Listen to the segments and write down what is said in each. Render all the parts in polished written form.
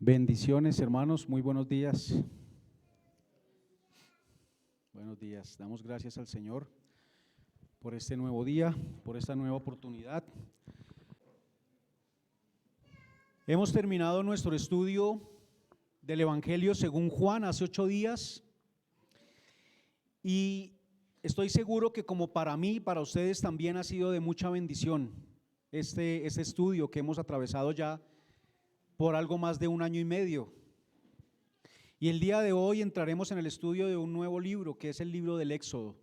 Bendiciones, hermanos, muy buenos días. Buenos días, damos gracias al Señor por este nuevo día, por esta nueva oportunidad. Hemos terminado nuestro estudio del Evangelio según Juan hace 8 días y estoy seguro que como para mí, para ustedes también ha sido de mucha bendición este estudio que hemos atravesado ya por algo más de 1 año y medio. Y el día de hoy entraremos en el estudio de un nuevo libro, que es el libro del Éxodo.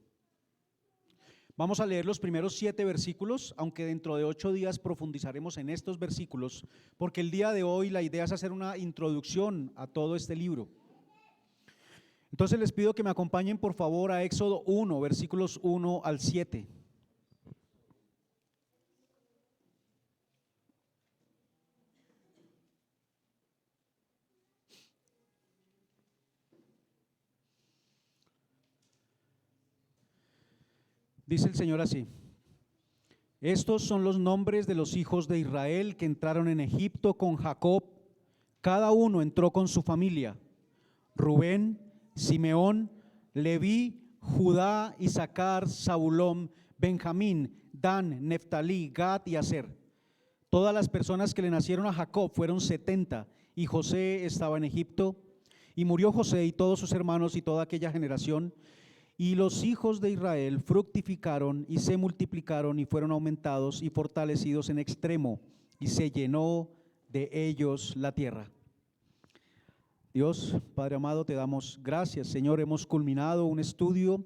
Vamos a leer los primeros 7 versículos, aunque dentro de 8 días profundizaremos en estos versículos, porque el día de hoy la idea es hacer una introducción a todo este libro. Entonces les pido que me acompañen por favor a Éxodo 1, versículos 1 al 7. Dice el Señor así: estos son los nombres de los hijos de Israel que entraron en Egipto con Jacob. Cada uno entró con su familia: Rubén, Simeón, Leví, Judá, Isaacar, Zabulón, Benjamín, Dan, Neftalí, Gad y Aser. Todas las personas que le nacieron a Jacob fueron 70, y José estaba en Egipto. Y murió José y todos sus hermanos y toda aquella generación. Y los hijos de Israel fructificaron y se multiplicaron y fueron aumentados y fortalecidos en extremo, y se llenó de ellos la tierra. Dios, Padre amado, te damos gracias, Señor. Hemos culminado un estudio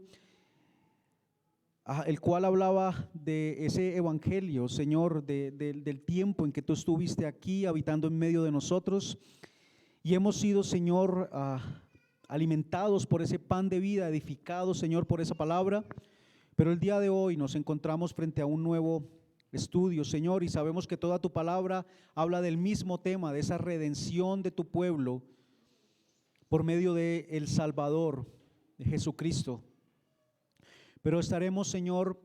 el cual hablaba de ese evangelio, Señor, del tiempo en que tú estuviste aquí habitando en medio de nosotros, y hemos sido, Señor, alimentados por ese pan de vida, edificados, Señor, por esa palabra. Pero el día de hoy nos encontramos frente a un nuevo estudio, Señor, y sabemos que toda tu palabra habla del mismo tema, de esa redención de tu pueblo por medio de el Salvador, de Jesucristo. Pero estaremos, Señor,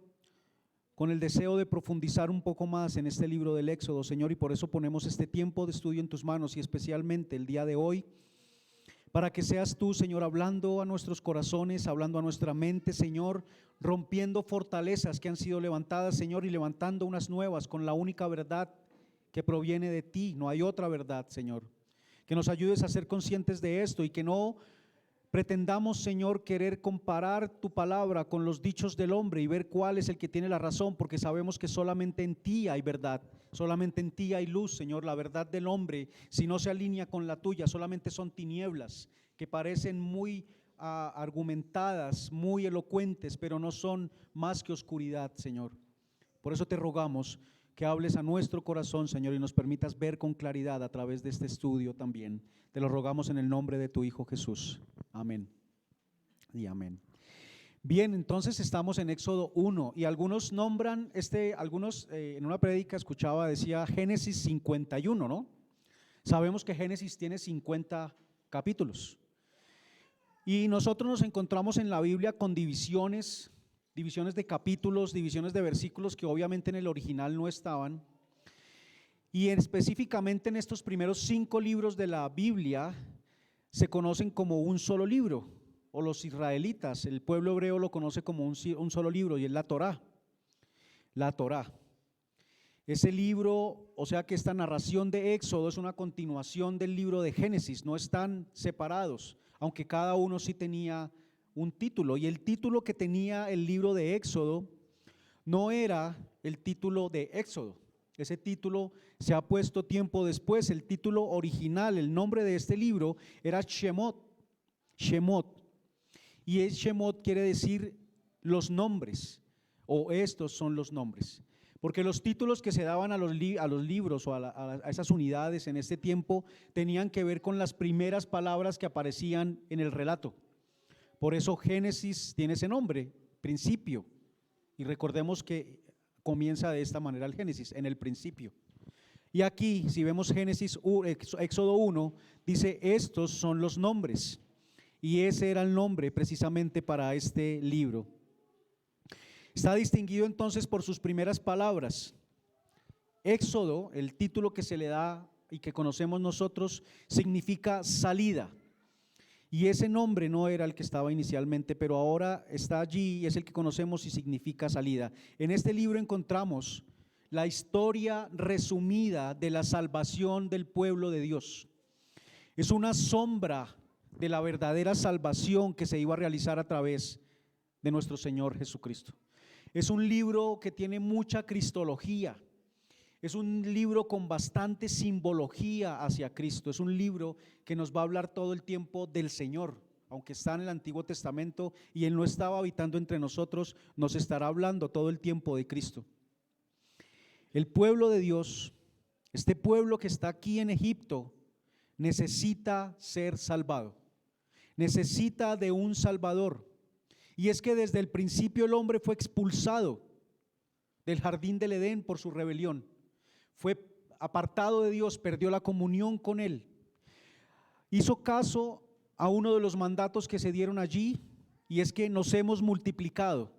con el deseo de profundizar un poco más en este libro del Éxodo, Señor, y por eso ponemos este tiempo de estudio en tus manos, y especialmente el día de hoy, para que seas tú, Señor, hablando a nuestros corazones, hablando a nuestra mente, Señor, rompiendo fortalezas que han sido levantadas, Señor, y levantando unas nuevas con la única verdad que proviene de ti. No hay otra verdad, Señor. Que nos ayudes a ser conscientes de esto y que no pretendamos, Señor, querer comparar tu palabra con los dichos del hombre y ver cuál es el que tiene la razón, porque sabemos que solamente en ti hay verdad, solamente en ti hay luz, Señor. La verdad del hombre, si no se alinea con la tuya, solamente son tinieblas que parecen muy argumentadas, muy elocuentes, pero no son más que oscuridad, Señor. Por eso te rogamos que hables a nuestro corazón, Señor, y nos permitas ver con claridad a través de este estudio también. Te lo rogamos en el nombre de tu Hijo Jesús. Amén y amén. Bien, entonces estamos en Éxodo 1 y algunos nombran, en una prédica escuchaba, decía Génesis 51, ¿no? Sabemos que Génesis tiene 50 capítulos y nosotros nos encontramos en la Biblia con divisiones de capítulos, divisiones de versículos que obviamente en el original no estaban. Y específicamente en estos primeros 5 libros de la Biblia se conocen como un solo libro, o los israelitas, el pueblo hebreo lo conoce como un solo libro, y es la Torá. La Torá. Ese libro, o sea que esta narración de Éxodo es una continuación del libro de Génesis, no están separados, aunque cada uno sí tenía un título, y el título que tenía el libro de Éxodo no era el título de Éxodo. Ese título se ha puesto tiempo después. El título original, el nombre de este libro era Shemot. Y Shemot quiere decir los nombres, o estos son los nombres. Porque los títulos que se daban a los libros o a esas unidades en este tiempo tenían que ver con las primeras palabras que aparecían en el relato. Por eso Génesis tiene ese nombre, principio. Y recordemos que comienza de esta manera el Génesis, en el principio. Y aquí, si vemos Éxodo 1, dice: estos son los nombres. Y ese era el nombre precisamente para este libro. Está distinguido entonces por sus primeras palabras. Éxodo, el título que se le da y que conocemos nosotros significa salida. Y ese nombre no era el que estaba inicialmente, pero ahora está allí y es el que conocemos y significa salida. En este libro encontramos la historia resumida de la salvación del pueblo de Dios. Es una sombra de la verdadera salvación que se iba a realizar a través de nuestro Señor Jesucristo. Es un libro que tiene mucha cristología. Es un libro con bastante simbología hacia Cristo. Es un libro que nos va a hablar todo el tiempo del Señor. Aunque está en el Antiguo Testamento y Él no estaba habitando entre nosotros, nos estará hablando todo el tiempo de Cristo. El pueblo de Dios, este pueblo que está aquí en Egipto, necesita ser salvado. Necesita de un Salvador. Y es que desde el principio el hombre fue expulsado del jardín del Edén por su rebelión. Fue apartado de Dios, perdió la comunión con Él. Hizo caso a uno de los mandatos que se dieron allí, y es que nos hemos multiplicado.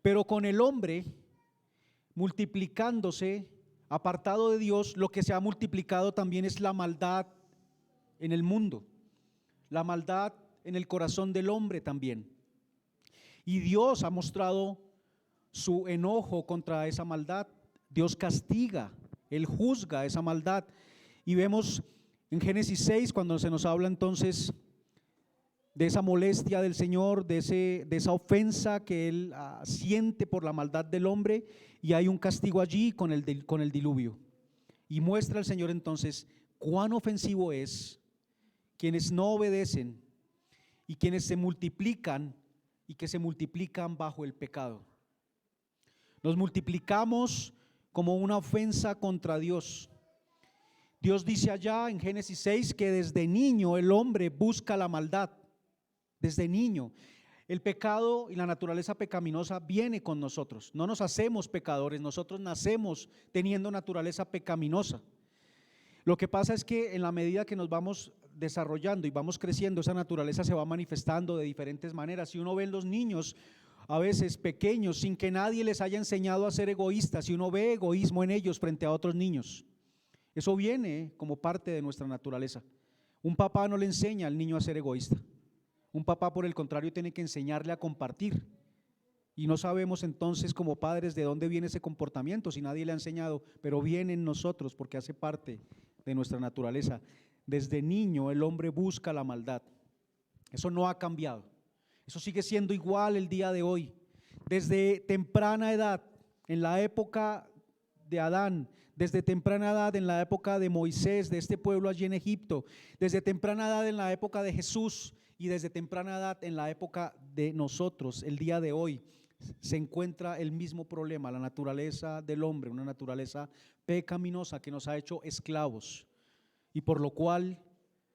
Pero con el hombre multiplicándose, apartado de Dios, lo que se ha multiplicado también es la maldad en el mundo, la maldad en el corazón del hombre también. Y Dios ha mostrado su enojo contra esa maldad. Dios castiga, Él juzga esa maldad. Y vemos en Génesis 6, cuando se nos habla entonces de esa molestia del Señor, de esa ofensa que Él siente por la maldad del hombre, y hay un castigo allí con el diluvio. Y muestra el Señor entonces cuán ofensivo es quienes no obedecen y quienes se multiplican y que se multiplican bajo el pecado. Nos multiplicamos como una ofensa contra Dios. Dios dice allá en Génesis 6 que desde niño el hombre busca la maldad. Desde niño. El pecado y la naturaleza pecaminosa viene con nosotros. No nos hacemos pecadores, nosotros nacemos teniendo naturaleza pecaminosa. Lo que pasa es que en la medida que nos vamos desarrollando y vamos creciendo, esa naturaleza se va manifestando de diferentes maneras. Si uno ve en los niños, a veces pequeños, sin que nadie les haya enseñado a ser egoístas, si uno ve egoísmo en ellos frente a otros niños, eso viene como parte de nuestra naturaleza. Un papá no le enseña al niño a ser egoísta. Un papá, por el contrario, tiene que enseñarle a compartir. Y no sabemos entonces como padres de dónde viene ese comportamiento si nadie le ha enseñado, pero viene en nosotros porque hace parte de nuestra naturaleza. Desde niño el hombre busca la maldad. Eso no ha cambiado. Eso sigue siendo igual el día de hoy. Desde temprana edad, en la época de Adán, desde temprana edad en la época de Moisés, de este pueblo allí en Egipto, desde temprana edad en la época de Jesús y desde temprana edad en la época de nosotros, el día de hoy, se encuentra el mismo problema, la naturaleza del hombre, una naturaleza pecaminosa que nos ha hecho esclavos y por lo cual,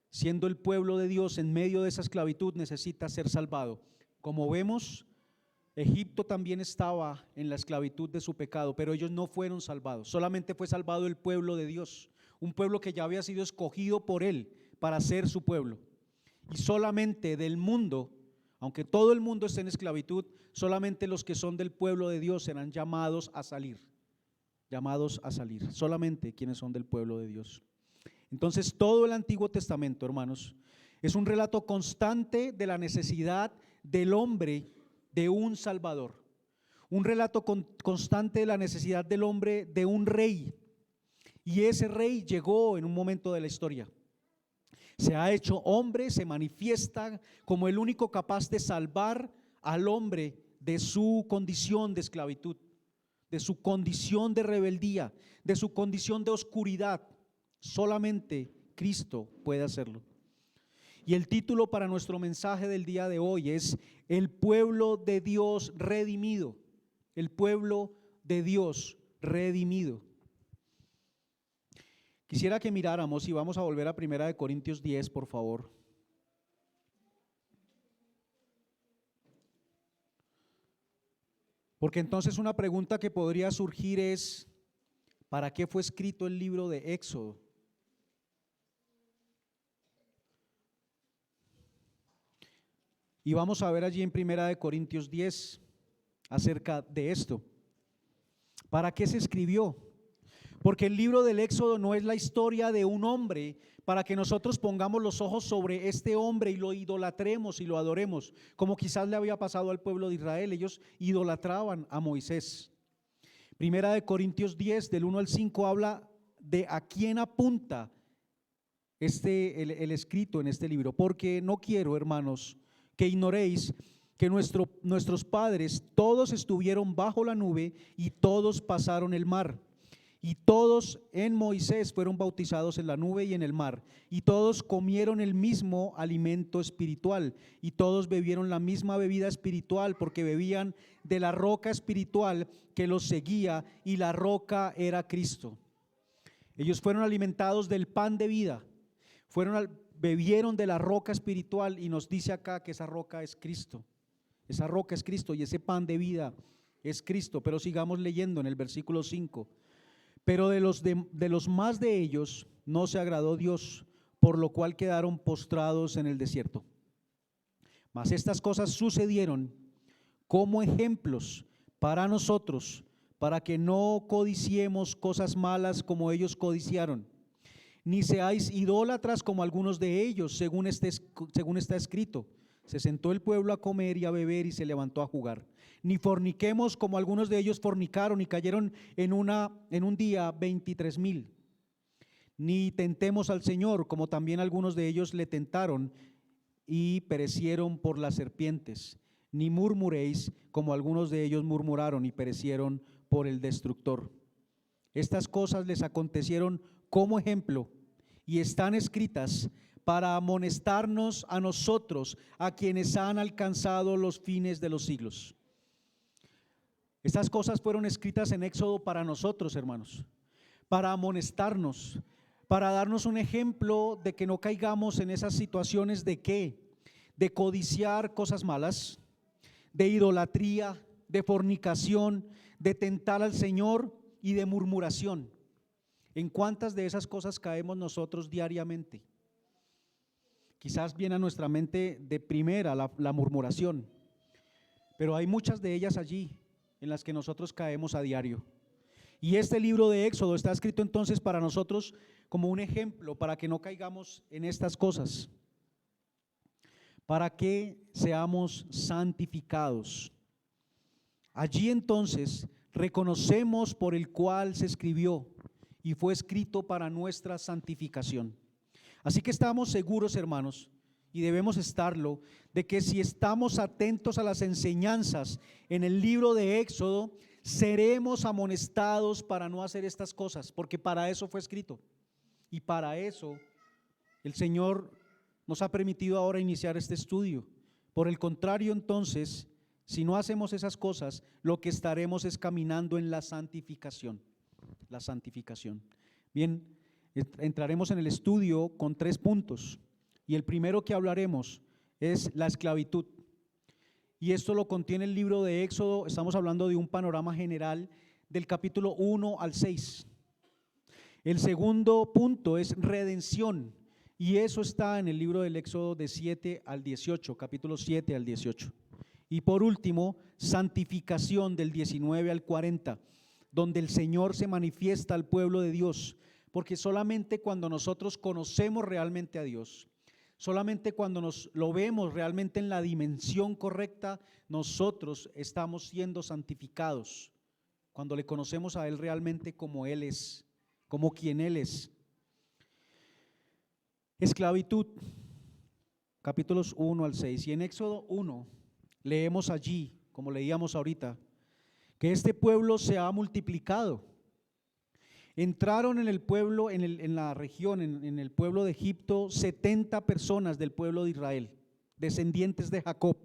siendo el pueblo de Dios en medio de esa esclavitud, necesita ser salvado. Como vemos, Egipto también estaba en la esclavitud de su pecado, pero ellos no fueron salvados, solamente fue salvado el pueblo de Dios, un pueblo que ya había sido escogido por Él para ser su pueblo. Y solamente del mundo, aunque todo el mundo esté en esclavitud, solamente los que son del pueblo de Dios serán llamados a salir, solamente quienes son del pueblo de Dios. Entonces todo el Antiguo Testamento, hermanos, es un relato constante de la necesidad del hombre de un Salvador, un relato constante de la necesidad del hombre de un rey, y ese rey llegó en un momento de la historia. Se ha hecho hombre, se manifiesta como el único capaz de salvar al hombre de su condición de esclavitud, de su condición de rebeldía, de su condición de oscuridad. Solamente Cristo puede hacerlo. Y el título para nuestro mensaje del día de hoy es El pueblo de Dios redimido. El pueblo de Dios redimido. Quisiera que miráramos y vamos a volver a 1 Corintios 10, por favor. Porque entonces una pregunta que podría surgir es, ¿para qué fue escrito el libro de Éxodo? Y vamos a ver allí en 1 Corintios 10 acerca de esto. ¿Para qué se escribió? Porque el libro del Éxodo no es la historia de un hombre para que nosotros pongamos los ojos sobre este hombre y lo idolatremos y lo adoremos, como quizás le había pasado al pueblo de Israel. Ellos idolatraban a Moisés. Primera de Corintios 10, del 1 al 5, habla de a quién apunta el escrito en este libro. Porque no quiero, hermanos, que ignoréis que nuestros padres todos estuvieron bajo la nube y todos pasaron el mar. Y todos en Moisés fueron bautizados en la nube y en el mar, y todos comieron el mismo alimento espiritual, y todos bebieron la misma bebida espiritual, porque bebían de la roca espiritual que los seguía, y la roca era Cristo. Ellos fueron alimentados del pan de vida, bebieron de la roca espiritual, y nos dice acá que esa roca es Cristo. Esa roca es Cristo y ese pan de vida es Cristo. Pero sigamos leyendo en el versículo 5. Pero de los más de ellos no se agradó Dios, por lo cual quedaron postrados en el desierto. Mas estas cosas sucedieron como ejemplos para nosotros, para que no codiciemos cosas malas como ellos codiciaron, ni seáis idólatras como algunos de ellos, según está escrito. Se sentó el pueblo a comer y a beber y se levantó a jugar. Ni forniquemos como algunos de ellos fornicaron y cayeron en un día 23,000. Ni tentemos al Señor como también algunos de ellos le tentaron y perecieron por las serpientes. Ni murmuréis como algunos de ellos murmuraron y perecieron por el destructor. Estas cosas les acontecieron como ejemplo y están escritas para amonestarnos a nosotros, a quienes han alcanzado los fines de los siglos. Estas cosas fueron escritas en Éxodo para nosotros, hermanos, para amonestarnos, para darnos un ejemplo de que no caigamos en esas situaciones de ¿qué? De codiciar cosas malas, de idolatría, de fornicación, de tentar al Señor y de murmuración. ¿En cuántas de esas cosas caemos nosotros diariamente? Quizás viene a nuestra mente de primera la murmuración, pero hay muchas de ellas allí en las que nosotros caemos a diario. Y este libro de Éxodo está escrito entonces para nosotros como un ejemplo, para que no caigamos en estas cosas, para que seamos santificados. Allí entonces reconocemos por el cual se escribió y fue escrito para nuestra santificación. Así que estamos seguros, hermanos, y debemos estarlo, de que si estamos atentos a las enseñanzas en el libro de Éxodo, seremos amonestados para no hacer estas cosas, porque para eso fue escrito. Y para eso el Señor nos ha permitido ahora iniciar este estudio. Por el contrario, entonces, si no hacemos esas cosas, lo que estaremos es caminando en la santificación. La santificación. Bien, entraremos en el estudio con 3 puntos. Y el primero que hablaremos es la esclavitud. Y esto lo contiene el libro de Éxodo. Estamos hablando de un panorama general del capítulo 1 al 6. El segundo punto es redención. Y eso está en el libro del Éxodo de 7 al 18, capítulo 7 al 18. Y por último, santificación del 19 al 40, donde el Señor se manifiesta al pueblo de Dios. Porque solamente cuando nosotros conocemos realmente a Dios, solamente cuando nos lo vemos realmente en la dimensión correcta, nosotros estamos siendo santificados. Cuando le conocemos a Él realmente como Él es, como quien Él es. Esclavitud, capítulos 1 al 6. Y en Éxodo 1 leemos allí, como leíamos ahorita, que este pueblo se ha multiplicado. Entraron en el pueblo, en la región, en el pueblo de Egipto, 70 personas del pueblo de Israel, descendientes de Jacob.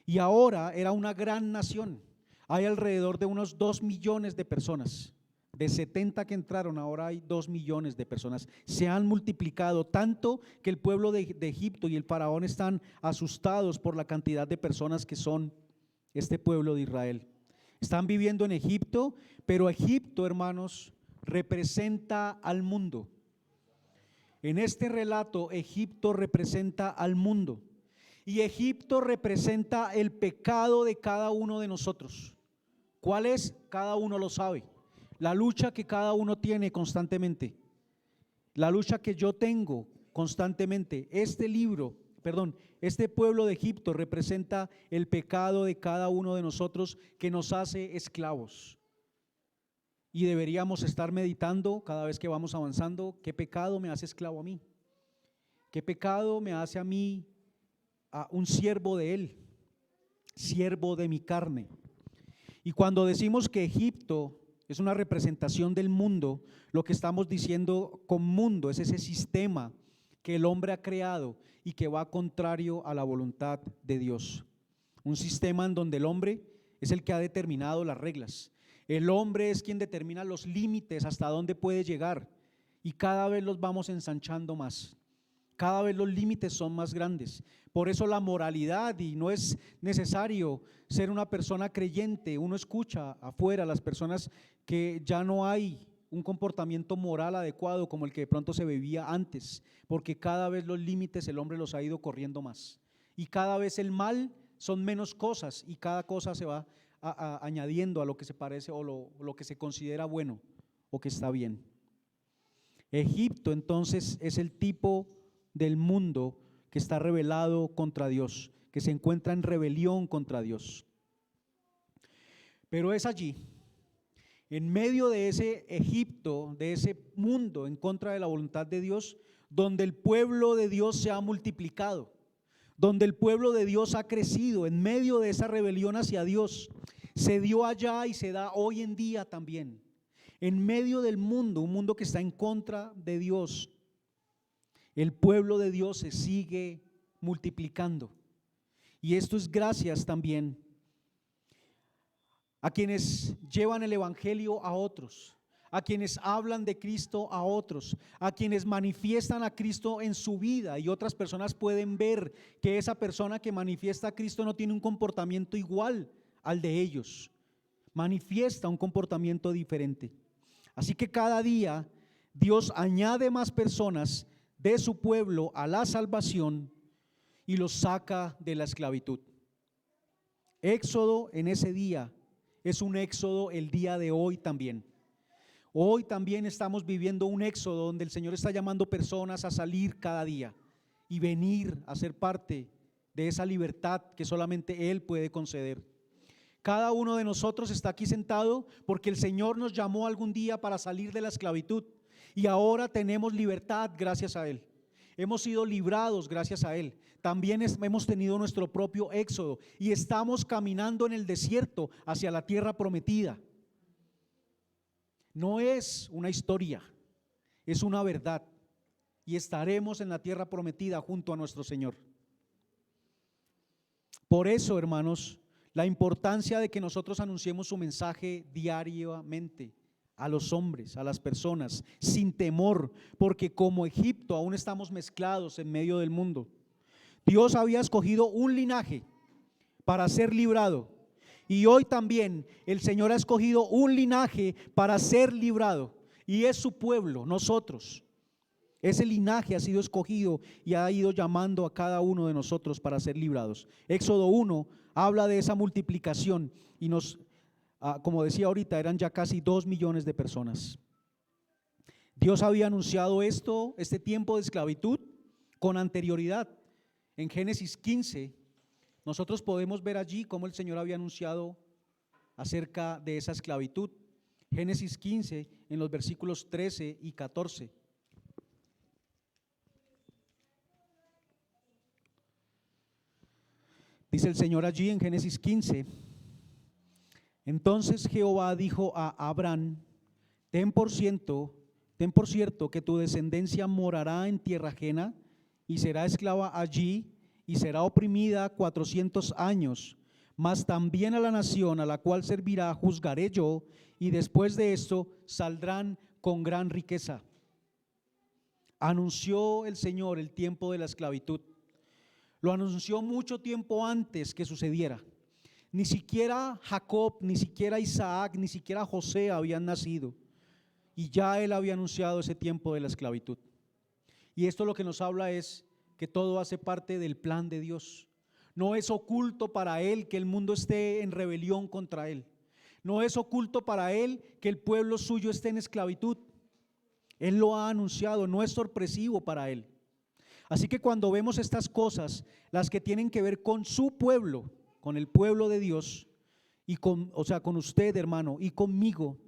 Y ahora era una gran nación. Hay alrededor de unos 2 millones de personas. De 70 que entraron, ahora hay 2 millones de personas. Se han multiplicado tanto que el pueblo de Egipto y el faraón están asustados por la cantidad de personas que son este pueblo de Israel. Están viviendo en Egipto, pero Egipto, hermanos, representa al mundo. En este relato, Egipto representa al mundo. Y Egipto representa el pecado de cada uno de nosotros. ¿Cuál es? Cada uno lo sabe. la lucha que cada uno tiene constantemente, la lucha que yo tengo constantemente. Este pueblo de Egipto representa el pecado de cada uno de nosotros que nos hace esclavos. Y deberíamos estar meditando cada vez que vamos avanzando, ¿qué pecado me hace esclavo a mí? ¿Qué pecado me hace a mí a un siervo de él, siervo de mi carne? Y cuando decimos que Egipto es una representación del mundo, lo que estamos diciendo con mundo es ese sistema que el hombre ha creado y que va contrario a la voluntad de Dios. Un sistema en donde el hombre es el que ha determinado las reglas. El hombre es quien determina los límites hasta dónde puede llegar, y cada vez los vamos ensanchando más. Cada vez los límites son más grandes. Por eso la moralidad, y no es necesario ser una persona creyente, uno escucha afuera a las personas que ya no hay un comportamiento moral adecuado como el que de pronto se vivía antes, porque cada vez los límites el hombre los ha ido corriendo más, y cada vez el mal son menos cosas, y cada cosa se va añadiendo a lo que se parece o lo que se considera bueno o que está bien. Egipto entonces es el tipo del mundo que está rebelado contra Dios, que se encuentra en rebelión contra Dios. Pero es allí, en medio de ese Egipto, de ese mundo en contra de la voluntad de Dios, donde el pueblo de Dios se ha multiplicado, donde el pueblo de Dios ha crecido. En medio de esa rebelión hacia Dios, se dio allá y se da hoy en día también. En medio del mundo, un mundo que está en contra de Dios, el pueblo de Dios se sigue multiplicando. Y esto es gracias también a quienes llevan el evangelio a otros, a quienes hablan de Cristo a otros, a quienes manifiestan a Cristo en su vida, y otras personas pueden ver que esa persona que manifiesta a Cristo no tiene un comportamiento igual al de ellos, manifiesta un comportamiento diferente. Así que cada día Dios añade más personas de su pueblo a la salvación y los saca de la esclavitud. Éxodo en ese día es un éxodo el día de hoy también. Hoy también estamos viviendo un éxodo donde el Señor está llamando personas a salir cada día y venir a ser parte de esa libertad que solamente Él puede conceder. Cada uno de nosotros está aquí sentado porque el Señor nos llamó algún día para salir de la esclavitud, y ahora tenemos libertad gracias a Él. Hemos sido librados gracias a Él. También hemos tenido nuestro propio éxodo y estamos caminando en el desierto hacia la tierra prometida. No es una historia, es una verdad, y estaremos en la tierra prometida junto a nuestro Señor. Por eso, hermanos, la importancia de que nosotros anunciemos su mensaje diariamente a los hombres, a las personas, sin temor, porque como Egipto aún estamos mezclados en medio del mundo. Dios había escogido un linaje para ser librado, y hoy también el Señor ha escogido un linaje para ser librado, y es su pueblo, nosotros. Ese linaje ha sido escogido y ha ido llamando a cada uno de nosotros para ser librados. Éxodo 1 habla de esa multiplicación y como decía ahorita, eran ya casi 2 millones de personas. Dios había anunciado este tiempo de esclavitud con anterioridad. En Génesis 15 nosotros podemos ver allí cómo el Señor había anunciado acerca de esa esclavitud. Génesis 15 en los versículos 13 y 14. Dice el Señor allí en Génesis 15: entonces Jehová dijo a Abraham: ten por cierto que tu descendencia morará en tierra ajena y será esclava allí y será oprimida 400 años, mas también a la nación a la cual servirá juzgaré yo, y después de esto saldrán con gran riqueza. Anunció el Señor el tiempo de la esclavitud. Lo anunció mucho tiempo antes que sucediera. Ni siquiera Jacob, ni siquiera Isaac, ni siquiera José habían nacido, y ya Él había anunciado ese tiempo de la esclavitud. Y esto lo que nos habla es que todo hace parte del plan de Dios. No es oculto para Él que el mundo esté en rebelión contra Él. No es oculto para Él que el pueblo suyo esté en esclavitud. Él lo ha anunciado, no es sorpresivo para Él. Así que cuando vemos estas cosas, las que tienen que ver con su pueblo, con el pueblo de Dios, y con usted, hermano, y conmigo,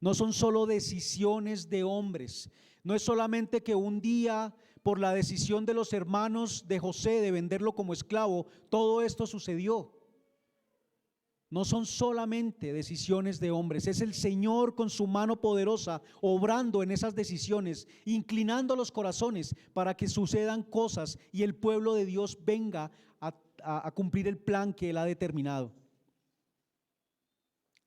no son solo decisiones de hombres. No es solamente que un día, por la decisión de los hermanos de José de venderlo como esclavo, todo esto sucedió. No son solamente decisiones de hombres, es el Señor con su mano poderosa obrando en esas decisiones, inclinando los corazones para que sucedan cosas y el pueblo de Dios venga a cumplir el plan que Él ha determinado.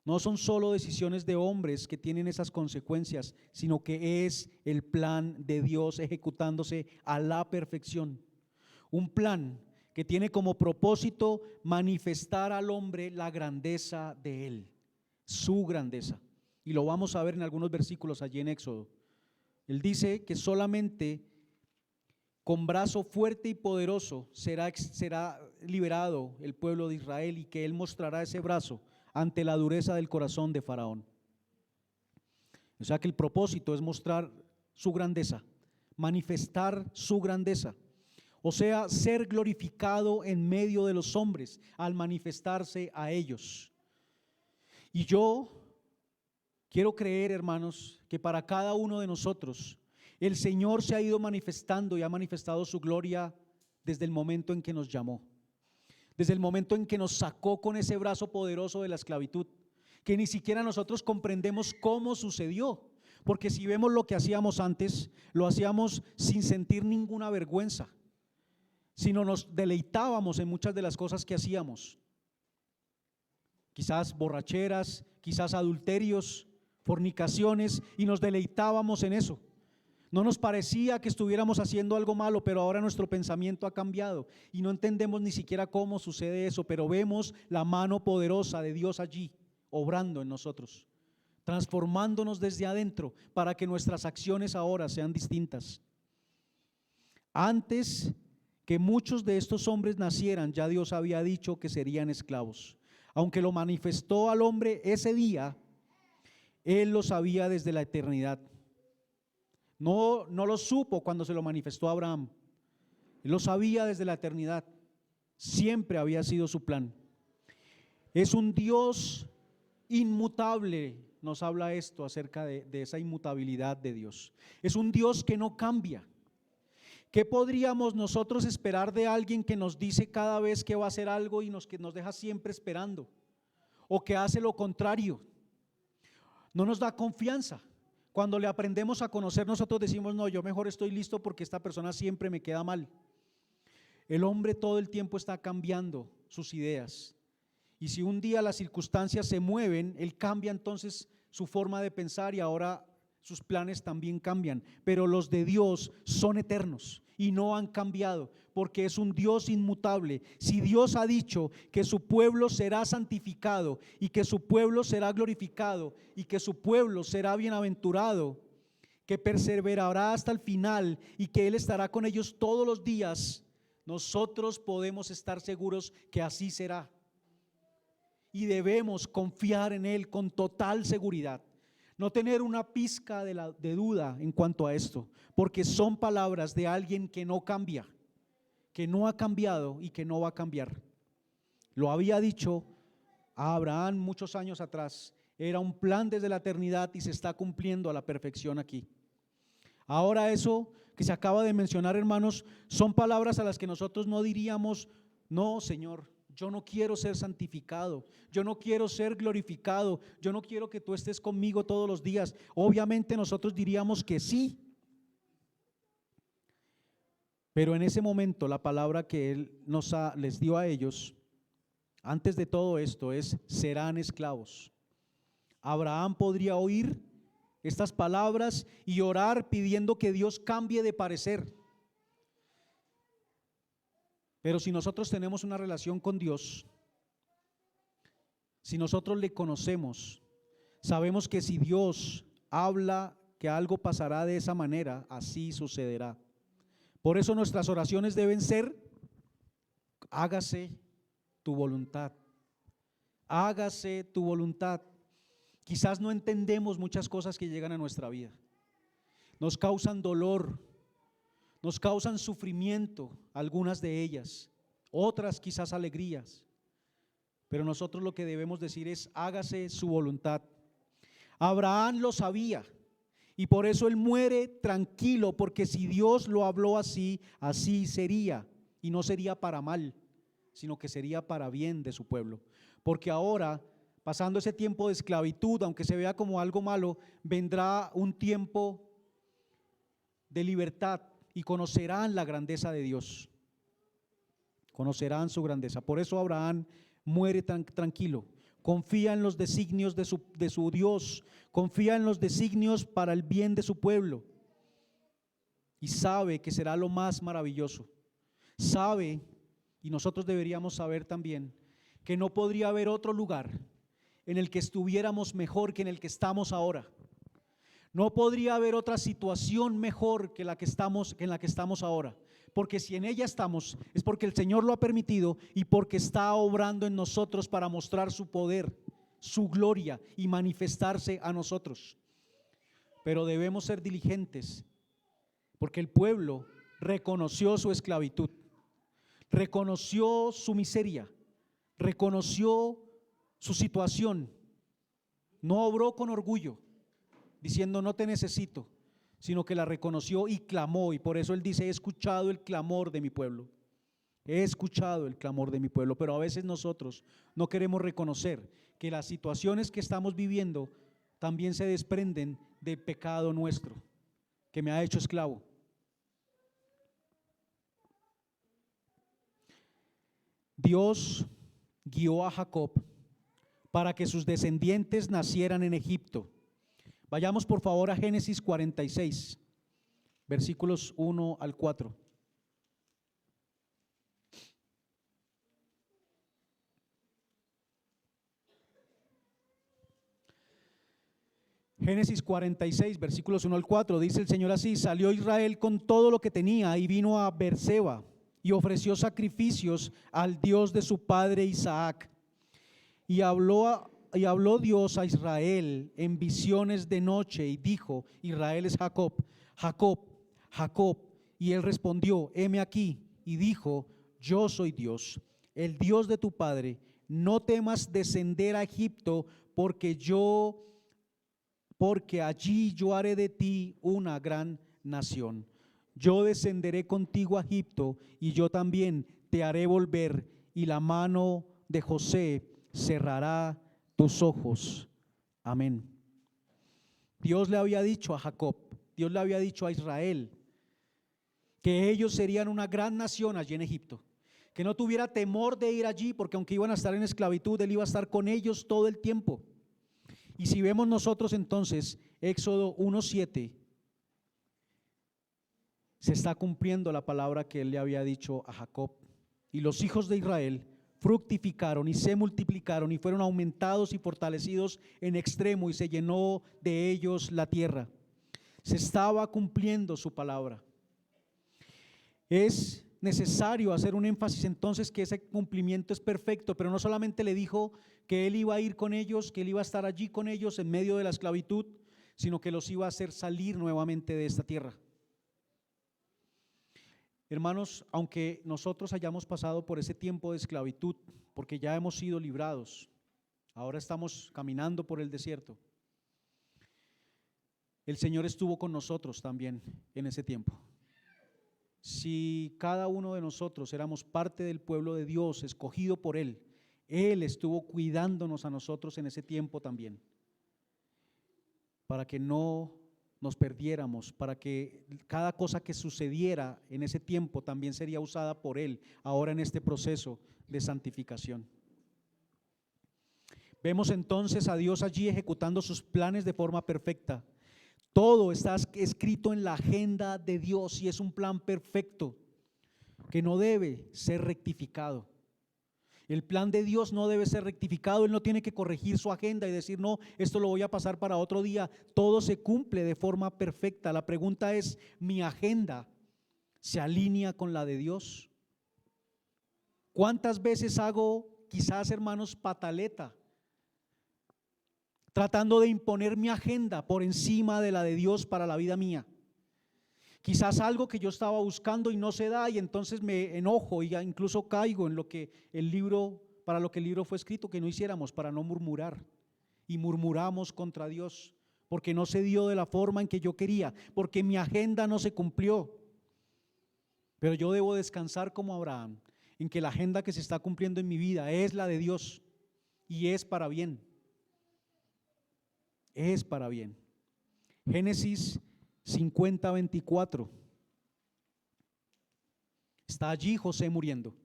No son solo decisiones de hombres que tienen esas consecuencias, sino que es el plan de Dios ejecutándose a la perfección. Un plan que tiene como propósito manifestar al hombre la grandeza de Él, su grandeza. Y lo vamos a ver en algunos versículos allí en Éxodo. Él dice que solamente con brazo fuerte y poderoso será liberado el pueblo de Israel, y que Él mostrará ese brazo ante la dureza del corazón de Faraón. O sea que el propósito es mostrar su grandeza, manifestar su grandeza. O sea, ser glorificado en medio de los hombres al manifestarse a ellos. Y yo quiero creer, hermanos, que para cada uno de nosotros el Señor se ha ido manifestando y ha manifestado su gloria desde el momento en que nos llamó, desde el momento en que nos sacó con ese brazo poderoso de la esclavitud, que ni siquiera nosotros comprendemos cómo sucedió, porque si vemos lo que hacíamos antes, lo hacíamos sin sentir ninguna vergüenza, sino nos deleitábamos en muchas de las cosas que hacíamos, quizás borracheras, quizás adulterios, fornicaciones, y nos deleitábamos en eso. No nos parecía que estuviéramos haciendo algo malo, pero ahora nuestro pensamiento ha cambiado y no entendemos ni siquiera cómo sucede eso, pero vemos la mano poderosa de Dios allí obrando en nosotros, transformándonos desde adentro para que nuestras acciones ahora sean distintas. Antes que muchos de estos hombres nacieran, ya Dios había dicho que serían esclavos. Aunque lo manifestó al hombre ese día, Él lo sabía desde la eternidad. No lo supo cuando se lo manifestó a Abraham. Él lo sabía desde la eternidad. Siempre había sido su plan. Es un Dios inmutable. Nos habla esto acerca de esa inmutabilidad de Dios. Es un Dios que no cambia. ¿Qué podríamos nosotros esperar de alguien que nos dice cada vez que va a hacer algo y que nos deja siempre esperando? O que hace lo contrario. No nos da confianza. Cuando le aprendemos a conocer, nosotros decimos: no, yo mejor estoy listo porque esta persona siempre me queda mal. El hombre todo el tiempo está cambiando sus ideas, y si un día las circunstancias se mueven, él cambia entonces su forma de pensar y ahora sus planes también cambian. Pero los de Dios son eternos y no han cambiado, porque es un Dios inmutable. Si Dios ha dicho que su pueblo será santificado y que su pueblo será glorificado y que su pueblo será bienaventurado, que perseverará hasta el final y que Él estará con ellos todos los días, nosotros podemos estar seguros que así será. Y debemos confiar en Él con total seguridad. No tener una pizca de duda en cuanto a esto, porque son palabras de alguien que no cambia, que no ha cambiado y que no va a cambiar. Lo había dicho a Abraham muchos años atrás, era un plan desde la eternidad y se está cumpliendo a la perfección aquí. Ahora eso que se acaba de mencionar, hermanos, son palabras a las que nosotros no diríamos: no, Señor, yo no quiero ser santificado, yo no quiero ser glorificado, yo no quiero que tú estés conmigo todos los días. Obviamente nosotros diríamos que sí, pero en ese momento la palabra que Él les dio a ellos antes de todo esto es: serán esclavos. Abraham podría oír estas palabras y orar pidiendo que Dios cambie de parecer. Pero si nosotros tenemos una relación con Dios, si nosotros le conocemos, sabemos que si Dios habla que algo pasará de esa manera, así sucederá. Por eso nuestras oraciones deben ser: hágase tu voluntad, hágase tu voluntad. Quizás no entendemos muchas cosas que llegan a nuestra vida. Nos causan dolor, nos causan sufrimiento, algunas de ellas, otras quizás alegrías. Pero nosotros lo que debemos decir es: hágase su voluntad. Abraham lo sabía y por eso él muere tranquilo, porque si Dios lo habló así, así sería. Y no sería para mal, sino que sería para bien de su pueblo. Porque ahora, pasando ese tiempo de esclavitud, aunque se vea como algo malo, vendrá un tiempo de libertad y conocerán la grandeza de Dios. Conocerán su grandeza. Por eso Abraham muere tranquilo. Confía en los designios de su Dios. Confía en los designios para el bien de su pueblo. Y sabe que será lo más maravilloso. Sabe, y nosotros deberíamos saber también, que no podría haber otro lugar en el que estuviéramos mejor que en el que estamos ahora. No podría haber otra situación mejor que en la que estamos ahora. Porque si en ella estamos, es porque el Señor lo ha permitido y porque está obrando en nosotros para mostrar su poder, su gloria y manifestarse a nosotros. Pero debemos ser diligentes, porque el pueblo reconoció su esclavitud, reconoció su miseria, reconoció su situación, no obró con orgullo, diciendo no te necesito, sino que la reconoció y clamó. Y por eso él dice: he escuchado el clamor de mi pueblo, he escuchado el clamor de mi pueblo. Pero a veces nosotros no queremos reconocer que las situaciones que estamos viviendo también se desprenden del pecado nuestro, que me ha hecho esclavo. Dios guió a Jacob para que sus descendientes nacieran en Egipto. Vayamos por favor a Génesis 46, versículos 1 al 4. Génesis 46, versículos 1 al 4, dice el Señor así: salió Israel con todo lo que tenía y vino a Beerseba y ofreció sacrificios al Dios de su padre Isaac. Y habló Dios a Israel en visiones de noche y dijo: Israel es Jacob, Jacob, Jacob. Y él respondió: heme aquí. Y dijo: yo soy Dios, el Dios de tu padre. No temas descender a Egipto, porque allí yo haré de ti una gran nación. Yo descenderé contigo a Egipto y yo también te haré volver, y la mano de José cerrará tus ojos. Amén. Dios le había dicho a Jacob, Dios le había dicho a Israel que ellos serían una gran nación allí en Egipto, que no tuviera temor de ir allí, porque aunque iban a estar en esclavitud, él iba a estar con ellos todo el tiempo. Y si vemos nosotros entonces Éxodo 1:7, se está cumpliendo la palabra que él le había dicho a Jacob. Y los hijos de Israel fructificaron y se multiplicaron y fueron aumentados y fortalecidos en extremo, y se llenó de ellos la tierra. Se estaba cumpliendo su palabra. Es necesario hacer un énfasis entonces que ese cumplimiento es perfecto, pero no solamente le dijo que él iba a ir con ellos, que él iba a estar allí con ellos en medio de la esclavitud, sino que los iba a hacer salir nuevamente de esta tierra. Hermanos, aunque nosotros hayamos pasado por ese tiempo de esclavitud, porque ya hemos sido librados, ahora estamos caminando por el desierto, el Señor estuvo con nosotros también en ese tiempo. Si cada uno de nosotros éramos parte del pueblo de Dios, escogido por Él, Él estuvo cuidándonos a nosotros en ese tiempo también, para que no nos perdiéramos, para que cada cosa que sucediera en ese tiempo también sería usada por Él ahora en este proceso de santificación. Vemos entonces a Dios allí ejecutando sus planes de forma perfecta. Todo está escrito en la agenda de Dios y es un plan perfecto que no debe ser rectificado. El plan de Dios no debe ser rectificado. Él no tiene que corregir su agenda y decir: no, esto lo voy a pasar para otro día. Todo se cumple de forma perfecta. La pregunta es: ¿mi agenda se alinea con la de Dios? ¿Cuántas veces hago, quizás, hermanos, pataleta tratando de imponer mi agenda por encima de la de Dios para la vida mía. Quizás algo que yo estaba buscando y no se da, y entonces me enojo y incluso caigo en lo que el libro, para lo que el libro fue escrito, que no hiciéramos, para no murmurar. Y murmuramos contra Dios porque no se dio de la forma en que yo quería, porque mi agenda no se cumplió. Pero yo debo descansar como Abraham, en que la agenda que se está cumpliendo en mi vida es la de Dios y es para bien. Es para bien. Génesis 50:24. Está allí José muriendo.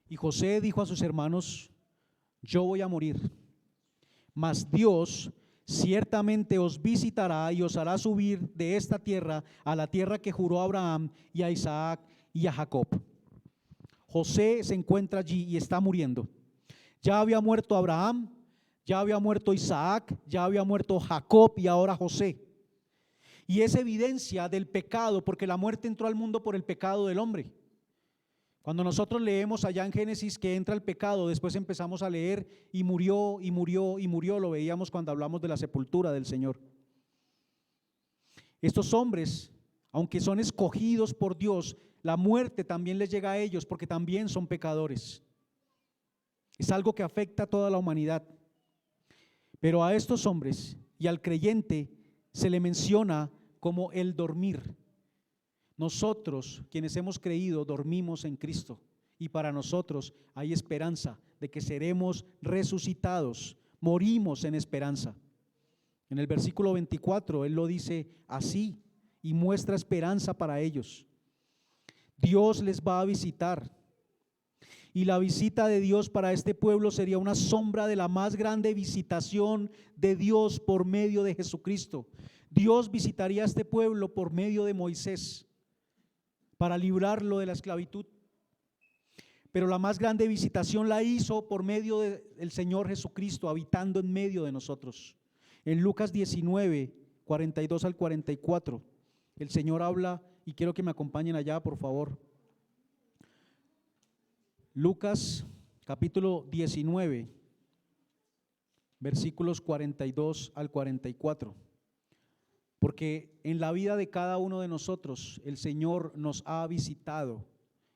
Y José dijo a sus hermanos: yo voy a morir, mas Dios ciertamente os visitará y os hará subir de esta tierra a la tierra que juró a Abraham y a Isaac y a Jacob. José se encuentra allí y está muriendo. Ya había muerto Abraham, ya había muerto Isaac, ya había muerto Jacob y ahora José. Y es evidencia del pecado, porque la muerte entró al mundo por el pecado del hombre. Cuando nosotros leemos allá en Génesis que entra el pecado, después empezamos a leer y murió, y murió, y murió. Lo veíamos cuando hablamos de la sepultura del Señor. Estos hombres, aunque son escogidos por Dios, la muerte también les llega a ellos porque también son pecadores. Es algo que afecta a toda la humanidad. Pero a estos hombres y al creyente se le menciona como el dormir. Nosotros, quienes hemos creído, dormimos en Cristo, y para nosotros hay esperanza de que seremos resucitados. Morimos en esperanza. En el versículo 24 Él lo dice así y muestra esperanza para ellos. Dios les va a visitar, y la visita de Dios para este pueblo sería una sombra de la más grande visitación de Dios por medio de Jesucristo. Dios visitaría a este pueblo por medio de Moisés para librarlo de la esclavitud, pero la más grande visitación la hizo por medio del Señor Jesucristo habitando en medio de nosotros. En Lucas 19:42 al 44 el Señor habla, y quiero que me acompañen allá, por favor. Lucas capítulo 19 versículos 42 al 44. Porque en la vida de cada uno de nosotros el Señor nos ha visitado.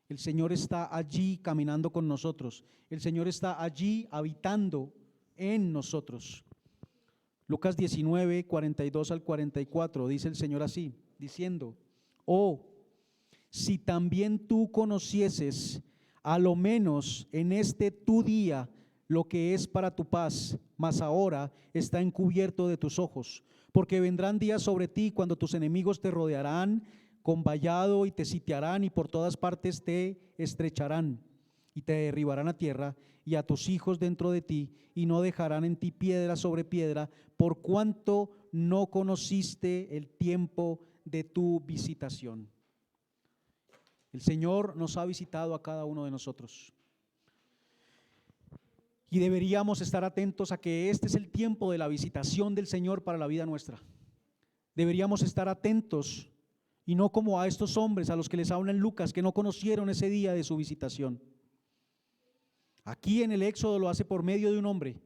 El Señor está allí caminando con nosotros. El Señor está allí habitando en nosotros. Lucas 19, 42 al 44, dice el Señor así, diciendo: oh, si también tú conocieses, a lo menos en este tu día, lo que es para tu paz, mas ahora está encubierto de tus ojos. Porque vendrán días sobre ti cuando tus enemigos te rodearán con vallado y te sitiarán, y por todas partes te estrecharán y te derribarán a tierra y a tus hijos dentro de ti, y no dejarán en ti piedra sobre piedra, por cuanto no conociste el tiempo de tu visitación. El Señor nos ha visitado a cada uno de nosotros. Y deberíamos estar atentos a que este es el tiempo de la visitación del Señor para la vida nuestra. Deberíamos estar atentos y no como a estos hombres a los que les habla en Lucas, que no conocieron ese día de su visitación. Aquí en el Éxodo lo hace por medio de un hombre,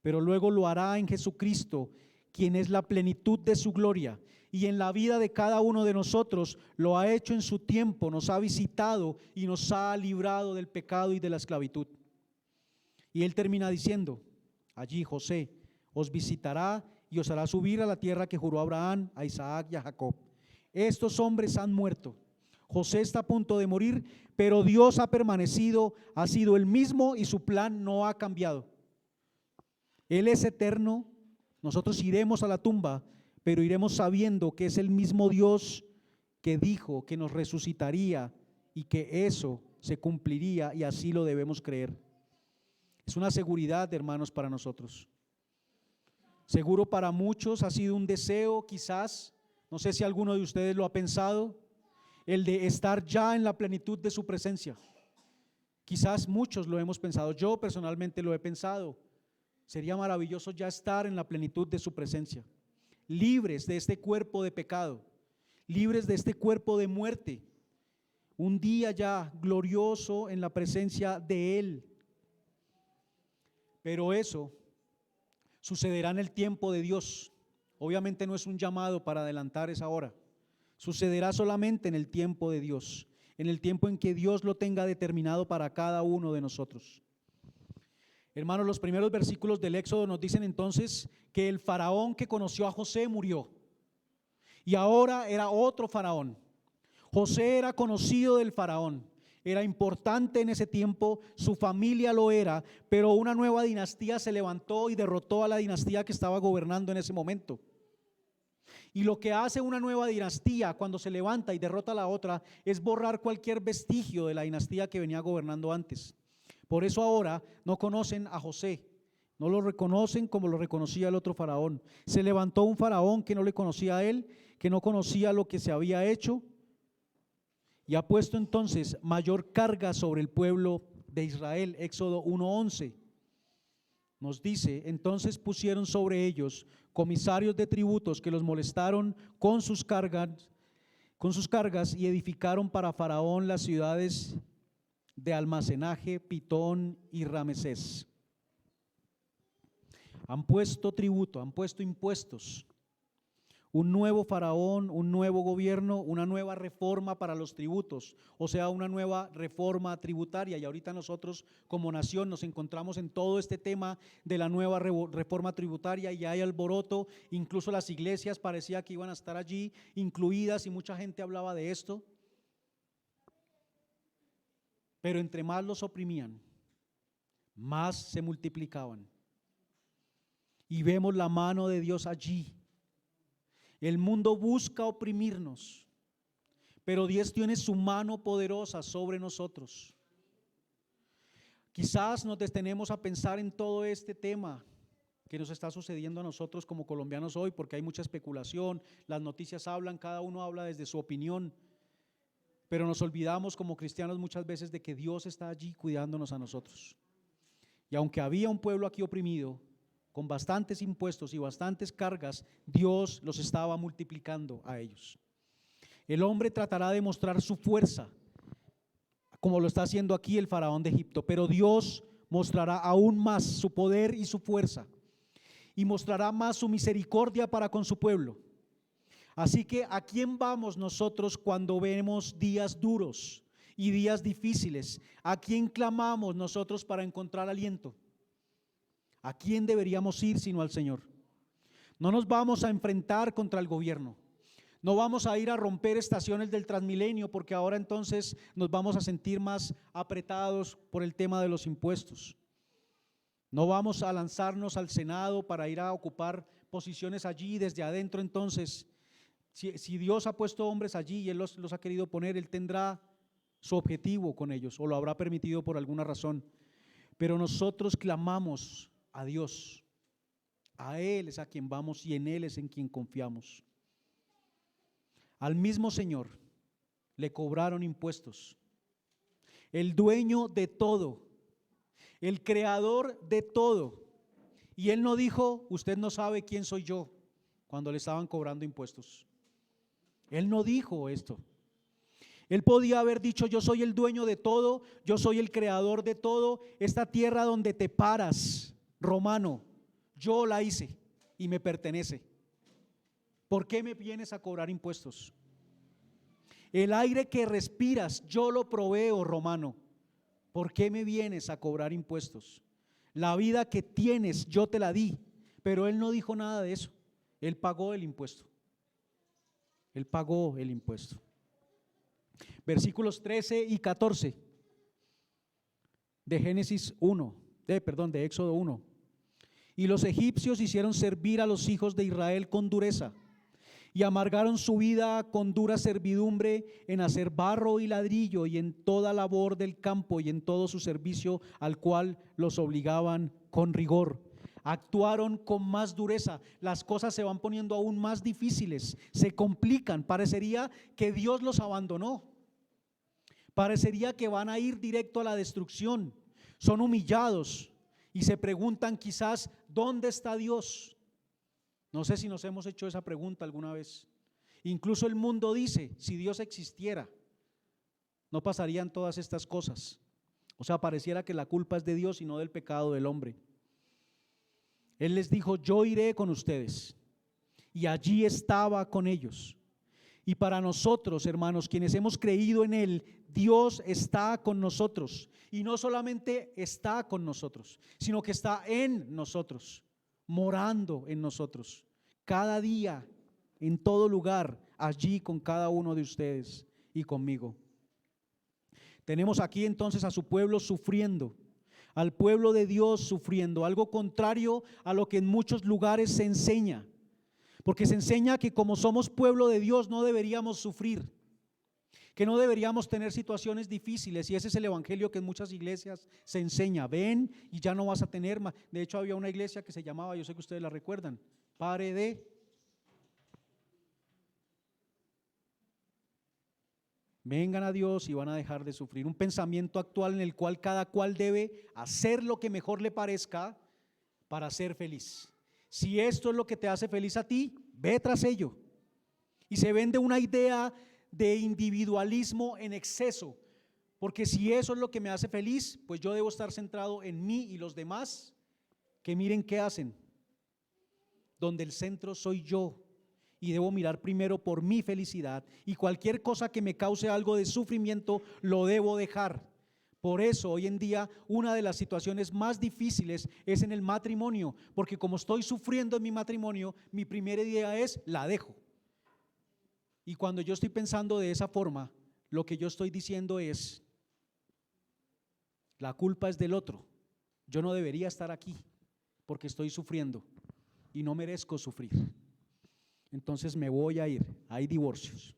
pero luego lo hará en Jesucristo, quien es la plenitud de su gloria. Y en la vida de cada uno de nosotros lo ha hecho en su tiempo, nos ha visitado y nos ha librado del pecado y de la esclavitud. Y él termina diciendo allí: José os visitará y os hará subir a la tierra que juró a Abraham, a Isaac y a Jacob. Estos hombres han muerto. José está a punto de morir, pero Dios ha permanecido, ha sido el mismo y su plan no ha cambiado. Él es eterno. Nosotros iremos a la tumba, pero iremos sabiendo que es el mismo Dios que dijo que nos resucitaría y que eso se cumpliría, y así lo debemos creer. Es una seguridad, hermanos, para nosotros. Seguro para muchos ha sido un deseo, quizás, no sé si alguno de ustedes lo ha pensado, el de estar ya en la plenitud de su presencia. Quizás muchos lo hemos pensado, yo personalmente lo he pensado. Sería maravilloso ya estar en la plenitud de su presencia, libres de este cuerpo de pecado, libres de este cuerpo de muerte, un día ya glorioso en la presencia de Él. Pero eso Sucederá en el tiempo de Dios. Obviamente no es un llamado para adelantar esa hora. Sucederá solamente en el tiempo de Dios, en el tiempo en que Dios lo tenga determinado para cada uno de nosotros. Hermanos, los primeros versículos del Éxodo nos dicen entonces que el faraón que conoció a José murió y ahora era otro faraón. José era conocido del faraón, era importante en ese tiempo, su familia lo era, pero una nueva dinastía se levantó y derrotó a la dinastía que estaba gobernando en ese momento. Y lo que hace una nueva dinastía cuando se levanta y derrota a la otra es borrar cualquier vestigio de la dinastía que venía gobernando antes. Por eso ahora no conocen a José, no lo reconocen como lo reconocía el otro faraón. Se levantó un faraón que no le conocía a él, que no conocía lo que se había hecho, y ha puesto entonces mayor carga sobre el pueblo de Israel. Éxodo 1:11 nos dice: entonces pusieron sobre ellos comisarios de tributos que los molestaron con sus cargas y edificaron para Faraón las ciudades de almacenaje, Pitón y Ramesés. Han puesto tributo, han puesto impuestos. Un nuevo faraón, un nuevo gobierno, una nueva reforma para los tributos, o sea, una nueva reforma tributaria. Y ahorita nosotros como nación nos encontramos en todo este tema de la nueva reforma tributaria y hay alboroto, incluso las iglesias parecía que iban a estar allí incluidas y mucha gente hablaba de esto. Pero entre más los oprimían, más se multiplicaban. Y vemos la mano de Dios allí. El mundo busca oprimirnos, pero Dios tiene su mano poderosa sobre nosotros. Quizás nos detenemos a pensar en todo este tema que nos está sucediendo a nosotros como colombianos hoy, porque hay mucha especulación, las noticias hablan, cada uno habla desde su opinión, pero nos olvidamos como cristianos muchas veces de que Dios está allí cuidándonos a nosotros. Y aunque había un pueblo aquí oprimido, con bastantes impuestos y bastantes cargas, Dios los estaba multiplicando a ellos. El hombre tratará de mostrar su fuerza, como lo está haciendo aquí el faraón de Egipto, pero Dios mostrará aún más su poder y su fuerza, y mostrará más su misericordia para con su pueblo. Así que ¿a quién vamos nosotros cuando vemos días duros y días difíciles? ¿A quién clamamos nosotros para encontrar aliento? ¿A quién deberíamos ir sino al Señor? No nos vamos a enfrentar contra el gobierno, no vamos a ir a romper estaciones del Transmilenio, porque ahora entonces nos vamos a sentir más apretados por el tema de los impuestos. No vamos a lanzarnos al Senado para ir a ocupar posiciones allí desde adentro. Entonces, si Dios ha puesto hombres allí y Él los ha querido poner, Él tendrá su objetivo con ellos o lo habrá permitido por alguna razón. Pero nosotros clamamos a Dios, a Él es a quien vamos y en Él es en quien confiamos. Al mismo Señor le cobraron impuestos, el dueño de todo, el creador de todo, y Él no dijo: usted no sabe quién soy yo, cuando le estaban cobrando impuestos. Él no dijo esto. Él podía haber dicho: yo soy el dueño de todo, yo soy el creador de todo, esta tierra donde te paras, romano, yo la hice y me pertenece. ¿Por qué me vienes a cobrar impuestos? El aire que respiras, yo lo proveo, romano. ¿Por qué me vienes a cobrar impuestos? La vida que tienes, yo te la di. Pero Él no dijo nada de eso. Él pagó el impuesto. Él pagó el impuesto. Versículos 13 y 14 de Génesis 1, de Éxodo 1. Y los egipcios hicieron servir a los hijos de Israel con dureza, y amargaron su vida con dura servidumbre en hacer barro y ladrillo, y en toda labor del campo, y en todo su servicio al cual los obligaban con rigor. Actuaron con más dureza, las cosas se van poniendo aún más difíciles, se complican, parecería que Dios los abandonó, parecería que van a ir directo a la destrucción, son humillados y se preguntan quizás: ¿dónde está Dios? No sé si nos hemos hecho esa pregunta alguna vez. Incluso el mundo dice: si Dios existiera, no pasarían todas estas cosas. O sea, pareciera que la culpa es de Dios y no del pecado del hombre. Él les dijo: yo iré con ustedes. Y allí estaba con ellos. Y para nosotros, hermanos, quienes hemos creído en Él, Dios está con nosotros. Y no solamente está con nosotros, sino que está en nosotros, morando en nosotros, cada día, en todo lugar, allí con cada uno de ustedes y conmigo. Tenemos aquí entonces a su pueblo sufriendo, al pueblo de Dios sufriendo, algo contrario a lo que en muchos lugares se enseña. Porque se enseña que como somos pueblo de Dios no deberíamos sufrir, que no deberíamos tener situaciones difíciles, y ese es el evangelio que en muchas iglesias se enseña. Ven y ya no vas a tener más. De hecho había una iglesia que se llamaba, yo sé que ustedes la recuerdan, Pare de. Vengan a Dios y van a dejar de sufrir. Un pensamiento actual en el cual cada cual debe hacer lo que mejor le parezca para ser feliz. Si esto es lo que te hace feliz a ti, ve tras ello. Y se vende una idea de individualismo en exceso, porque si eso es lo que me hace feliz, pues yo debo estar centrado en mí y los demás, que miren qué hacen, donde el centro soy yo, y debo mirar primero por mi felicidad, y cualquier cosa que me cause algo de sufrimiento lo debo dejar. Por eso hoy en día una de las situaciones más difíciles es en el matrimonio, porque como estoy sufriendo en mi matrimonio, mi primera idea es: la dejo. Y cuando yo estoy pensando de esa forma, lo que yo estoy diciendo es: la culpa es del otro, yo no debería estar aquí porque estoy sufriendo y no merezco sufrir, entonces me voy a ir. Hay divorcios.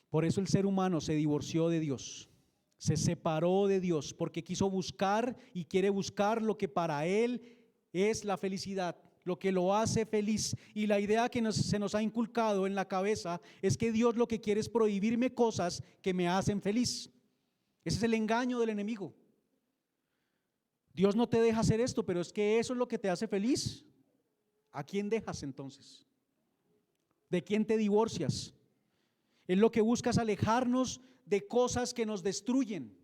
Por eso el ser humano se divorció de Dios, se separó de Dios, porque quiso buscar y quiere buscar lo que para él es la felicidad, lo que lo hace feliz. Y la idea que se nos ha inculcado en la cabeza es que Dios lo que quiere es prohibirme cosas que me hacen feliz. Ese es el engaño del enemigo. Dios no te deja hacer esto, pero es que eso es lo que te hace feliz. ¿A quién dejas entonces? ¿De quién te divorcias? Es lo que buscas, alejarnos de cosas que nos destruyen,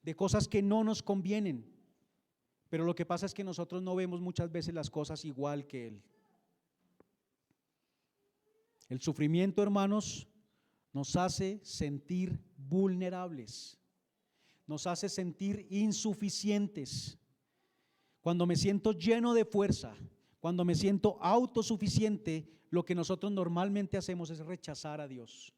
de cosas que no nos convienen. Pero lo que pasa es que nosotros no vemos muchas veces las cosas igual que Él. El sufrimiento, hermanos, nos hace sentir vulnerables, nos hace sentir insuficientes. Cuando me siento lleno de fuerza, cuando me siento autosuficiente, lo que nosotros normalmente hacemos es rechazar a Dios.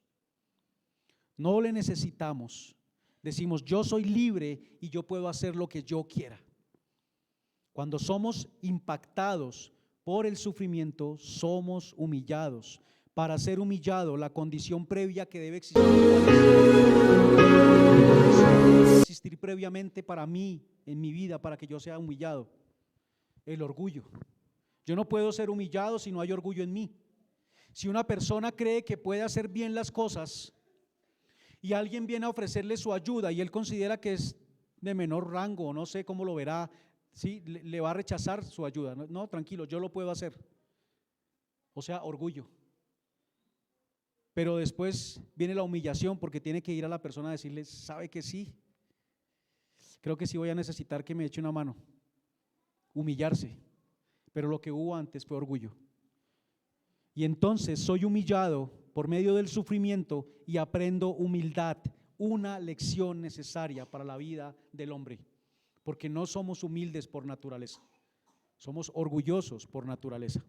No le necesitamos. Decimos: yo soy libre y yo puedo hacer lo que yo quiera. Cuando somos impactados por el sufrimiento, somos humillados. Para ser humillado, la condición previa que debe existir previamente para mí, en mi vida, para que yo sea humillado: el orgullo. Yo no puedo ser humillado si no hay orgullo en mí. Si una persona cree que puede hacer bien las cosas y alguien viene a ofrecerle su ayuda y él considera que es de menor rango, o no sé cómo lo verá, ¿sí? Le va a rechazar su ayuda. No, tranquilo, yo lo puedo hacer. O sea, orgullo. Pero después viene la humillación, porque tiene que ir a la persona a decirle: ¿sabe que sí? Creo que sí voy a necesitar que me eche una mano. Humillarse. Pero lo que hubo antes fue orgullo. Y entonces soy humillado por medio del sufrimiento y aprendo humildad, una lección necesaria para la vida del hombre, porque no somos humildes por naturaleza, somos orgullosos por naturaleza.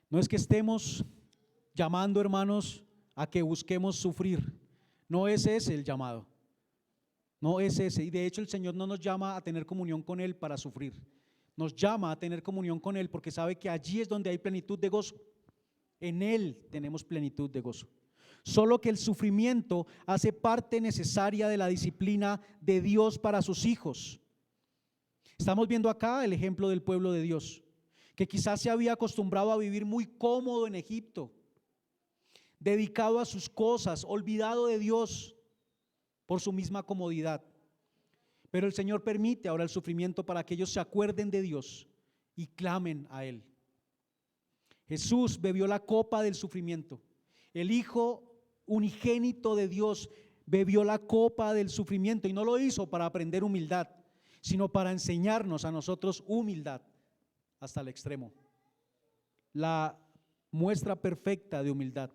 No es que estemos llamando, hermanos, a que busquemos sufrir, no es ese el llamado, no es ese. Y de hecho el Señor no nos llama a tener comunión con Él para sufrir, nos llama a tener comunión con Él porque sabe que allí es donde hay plenitud de gozo. En Él tenemos plenitud de gozo. Solo que el sufrimiento hace parte necesaria de la disciplina de Dios para sus hijos. Estamos viendo acá el ejemplo del pueblo de Dios, que quizás se había acostumbrado a vivir muy cómodo en Egipto, dedicado a sus cosas, olvidado de Dios por su misma comodidad. Pero el Señor permite ahora el sufrimiento para que ellos se acuerden de Dios y clamen a Él. Jesús bebió la copa del sufrimiento. El Hijo unigénito de Dios bebió la copa del sufrimiento, y no lo hizo para aprender humildad, sino para enseñarnos a nosotros humildad hasta el extremo. La muestra perfecta de humildad.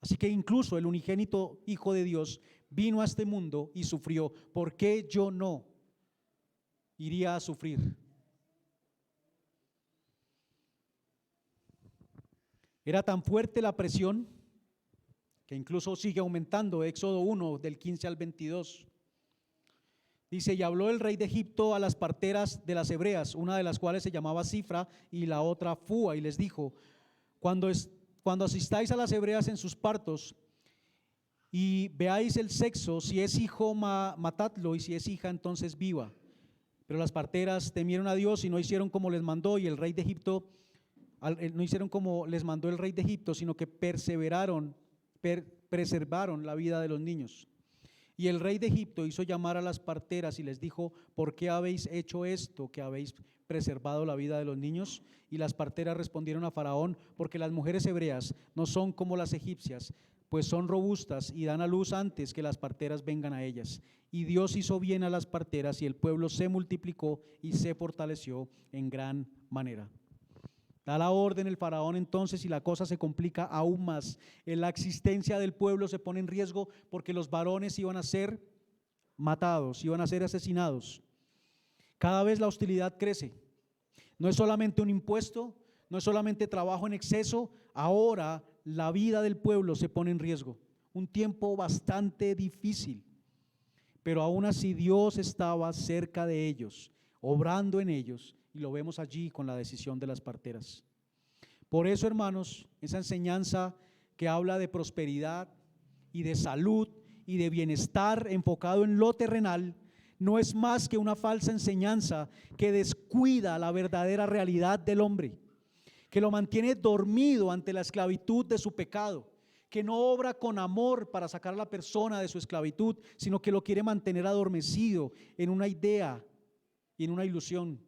Así que incluso el unigénito Hijo de Dios vino a este mundo y sufrió. ¿Por qué yo no iría a sufrir? Era tan fuerte la presión que incluso sigue aumentando. Éxodo 1 del 15 al 22. Dice: y habló el rey de Egipto a las parteras de las hebreas, una de las cuales se llamaba Cifra y la otra Fua, y les dijo: cuando asistáis a las hebreas en sus partos y veáis el sexo, si es hijo, matadlo, y si es hija, entonces viva. Pero las parteras temieron a Dios y no hicieron como les mandó, y el rey de Egipto no hicieron como les mandó el rey de Egipto, sino que preservaron la vida de los niños. Y el rey de Egipto hizo llamar a las parteras y les dijo: ¿por qué habéis hecho esto, que habéis preservado la vida de los niños? Y las parteras respondieron a Faraón: porque las mujeres hebreas no son como las egipcias, pues son robustas y dan a luz antes que las parteras vengan a ellas. Y Dios hizo bien a las parteras, y el pueblo se multiplicó y se fortaleció en gran manera. Da la orden el faraón entonces, y la cosa se complica aún más. La existencia del pueblo se pone en riesgo porque los varones iban a ser matados, iban a ser asesinados. Cada vez la hostilidad crece. No es solamente un impuesto, no es solamente trabajo en exceso, ahora la vida del pueblo se pone en riesgo. Un tiempo bastante difícil, pero aún así Dios estaba cerca de ellos, obrando en ellos. Y lo vemos allí con la decisión de las parteras. Por eso, hermanos, esa enseñanza que habla de prosperidad y de salud y de bienestar enfocado en lo terrenal, no es más que una falsa enseñanza que descuida la verdadera realidad del hombre, que lo mantiene dormido ante la esclavitud de su pecado, que no obra con amor para sacar a la persona de su esclavitud, sino que lo quiere mantener adormecido en una idea y en una ilusión.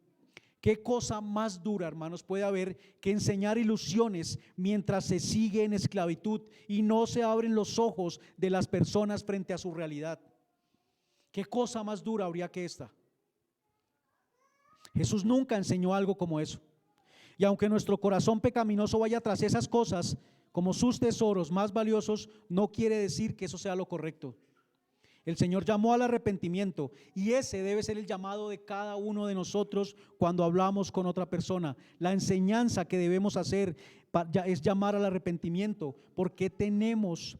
¿Qué cosa más dura, hermanos, puede haber que enseñar ilusiones mientras se sigue en esclavitud y no se abren los ojos de las personas frente a su realidad? ¿Qué cosa más dura habría que esta? Jesús nunca enseñó algo como eso. Y aunque nuestro corazón pecaminoso vaya tras esas cosas como sus tesoros más valiosos, no quiere decir que eso sea lo correcto. El Señor llamó al arrepentimiento, y ese debe ser el llamado de cada uno de nosotros cuando hablamos con otra persona. La enseñanza que debemos hacer es llamar al arrepentimiento, porque tenemos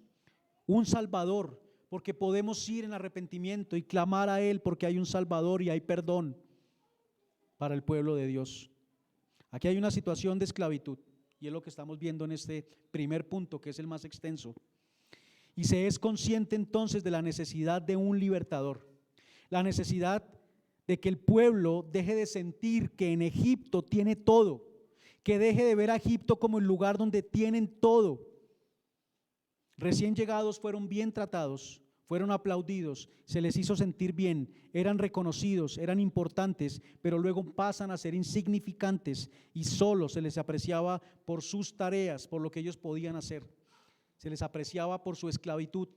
un Salvador, porque podemos ir en arrepentimiento y clamar a Él, porque hay un Salvador y hay perdón para el pueblo de Dios. Aquí hay una situación de esclavitud, y es lo que estamos viendo en este primer punto, que es el más extenso. Y se es consciente entonces de la necesidad de un libertador, la necesidad de que el pueblo deje de sentir que en Egipto tiene todo, que deje de ver a Egipto como el lugar donde tienen todo. Recién llegados fueron bien tratados, fueron aplaudidos, se les hizo sentir bien, eran reconocidos, eran importantes, pero luego pasan a ser insignificantes y solo se les apreciaba por sus tareas, por lo que ellos podían hacer. Se les apreciaba por su esclavitud.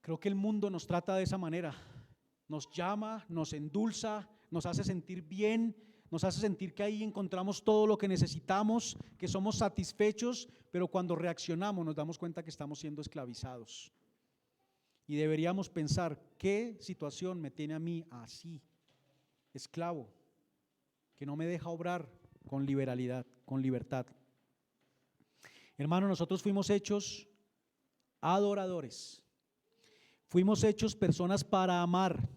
Creo que el mundo nos trata de esa manera. Nos llama, nos endulza, nos hace sentir bien, nos hace sentir que ahí encontramos todo lo que necesitamos, que somos satisfechos, pero cuando reaccionamos nos damos cuenta que estamos siendo esclavizados. Y deberíamos pensar: ¿qué situación me tiene a mí así, esclavo, que no me deja obrar con liberalidad, con libertad? Hermano, nosotros fuimos hechos adoradores, fuimos hechos personas para amar,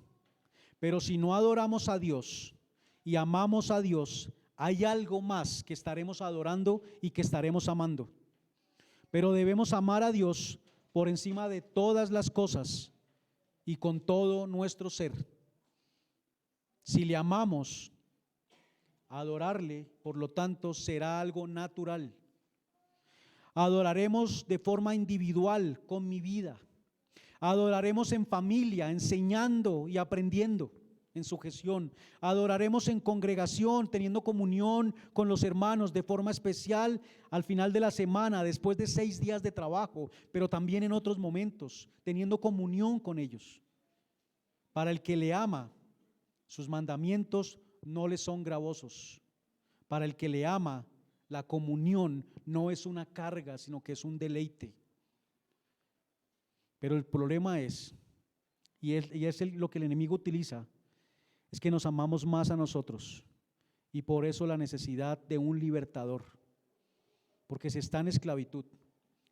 pero si no adoramos a Dios y amamos a Dios, hay algo más que estaremos adorando y que estaremos amando. Pero debemos amar a Dios por encima de todas las cosas y con todo nuestro ser. Si le amamos, adorarle, por lo tanto, será algo natural. Adoraremos de forma individual con mi vida. Adoraremos en familia, enseñando y aprendiendo en sujeción. Adoraremos en congregación, teniendo comunión con los hermanos de forma especial al final de la semana, después de 6 días de trabajo, pero también en otros momentos, teniendo comunión con ellos. Para el que le ama, sus mandamientos no le son gravosos. Para el que le ama, la comunión no es una carga, sino que es un deleite. Pero el problema es, lo que el enemigo utiliza, es que nos amamos más a nosotros, y por eso la necesidad de un libertador, porque se está en esclavitud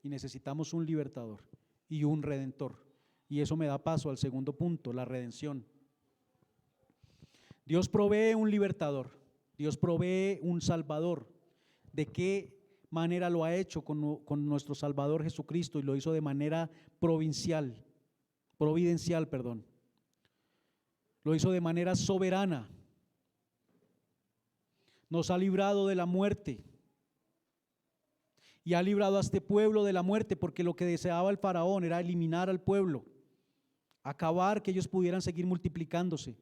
y necesitamos un libertador y un redentor. Y eso me da paso al segundo punto, la redención. Dios provee un libertador, Dios provee un salvador. ¿De qué manera lo ha hecho con nuestro Salvador Jesucristo? Y lo hizo de manera providencial. Lo hizo de manera soberana. Nos ha librado de la muerte y ha librado a este pueblo de la muerte, porque lo que deseaba el faraón era eliminar al pueblo, acabar, que ellos pudieran seguir multiplicándose.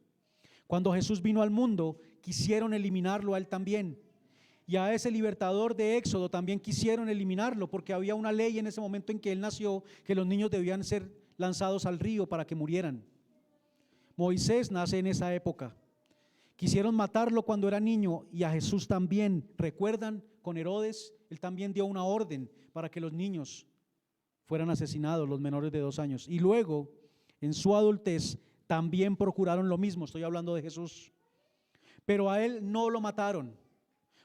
Cuando Jesús vino al mundo, quisieron eliminarlo a él también, y a ese libertador de Éxodo también quisieron eliminarlo, porque había una ley en ese momento en que él nació, que los niños debían ser lanzados al río para que murieran. Moisés nace en esa época. Quisieron matarlo cuando era niño, y a Jesús también. ¿Recuerdan? Con Herodes, él también dio una orden para que los niños fueran asesinados, los menores de 2 años. Y luego, en su adultez, también procuraron lo mismo. Estoy hablando de Jesús. Pero a él no lo mataron,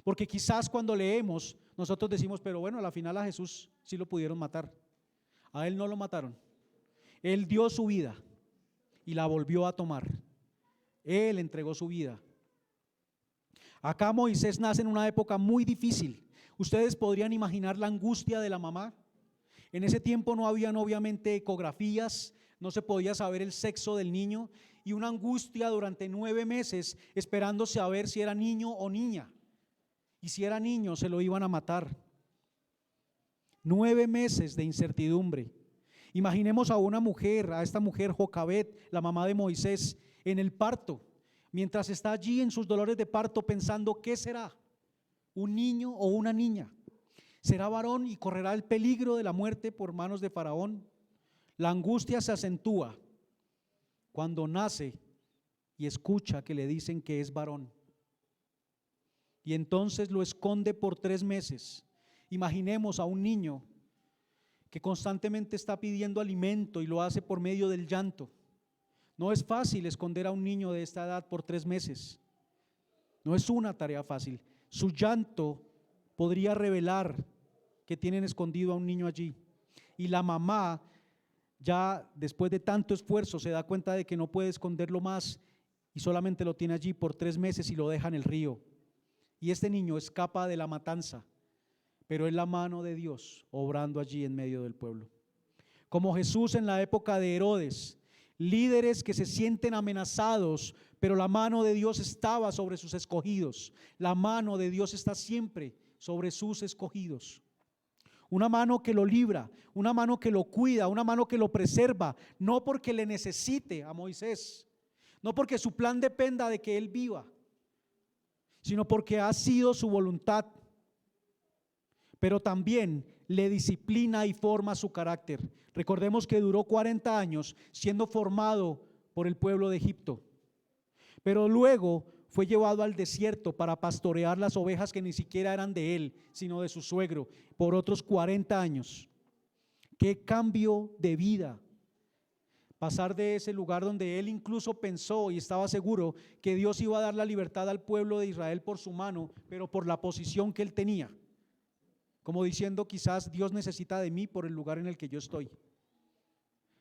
porque quizás cuando leemos, nosotros decimos, pero bueno, a la final a Jesús sí lo pudieron matar. A él no lo mataron. Él dio su vida y la volvió a tomar. Él entregó su vida. Acá Moisés nace en una época muy difícil. Ustedes podrían imaginar la angustia de la mamá. En ese tiempo no habían obviamente ecografías, no se podía saber el sexo del niño, y una angustia durante 9 meses esperando saber si era niño o niña, y si era niño se lo iban a matar. 9 meses de incertidumbre. Imaginemos a una mujer, a esta mujer Jocabet, la mamá de Moisés, en el parto, mientras está allí en sus dolores de parto pensando, ¿qué será? ¿Un niño o una niña? ¿Será varón y correrá el peligro de la muerte por manos de Faraón? La angustia se acentúa cuando nace y escucha que le dicen que es varón, y entonces lo esconde por 3 meses. Imaginemos a un niño que constantemente está pidiendo alimento y lo hace por medio del llanto. No es fácil esconder a un niño de esta edad por 3 meses. No es una tarea fácil. Su llanto podría revelar que tienen escondido a un niño allí. Y la mamá, ya después de tanto esfuerzo, se da cuenta de que no puede esconderlo más y solamente lo tiene allí por 3 meses y lo deja en el río. Y este niño escapa de la matanza, pero es la mano de Dios obrando allí en medio del pueblo. Como Jesús en la época de Herodes, líderes que se sienten amenazados, pero la mano de Dios estaba sobre sus escogidos. La mano de Dios está siempre sobre sus escogidos. Una mano que lo libra, una mano que lo cuida, una mano que lo preserva, no porque le necesite a Moisés, no porque su plan dependa de que él viva, sino porque ha sido su voluntad. Pero también le disciplina y forma su carácter. Recordemos que duró 40 años siendo formado por el pueblo de Egipto, pero luego fue llevado al desierto para pastorear las ovejas que ni siquiera eran de él, sino de su suegro, por otros 40 años. Qué cambio de vida. Pasar de ese lugar donde él incluso pensó y estaba seguro que Dios iba a dar la libertad al pueblo de Israel por su mano, pero por la posición que él tenía, como diciendo, quizás Dios necesita de mí por el lugar en el que yo estoy.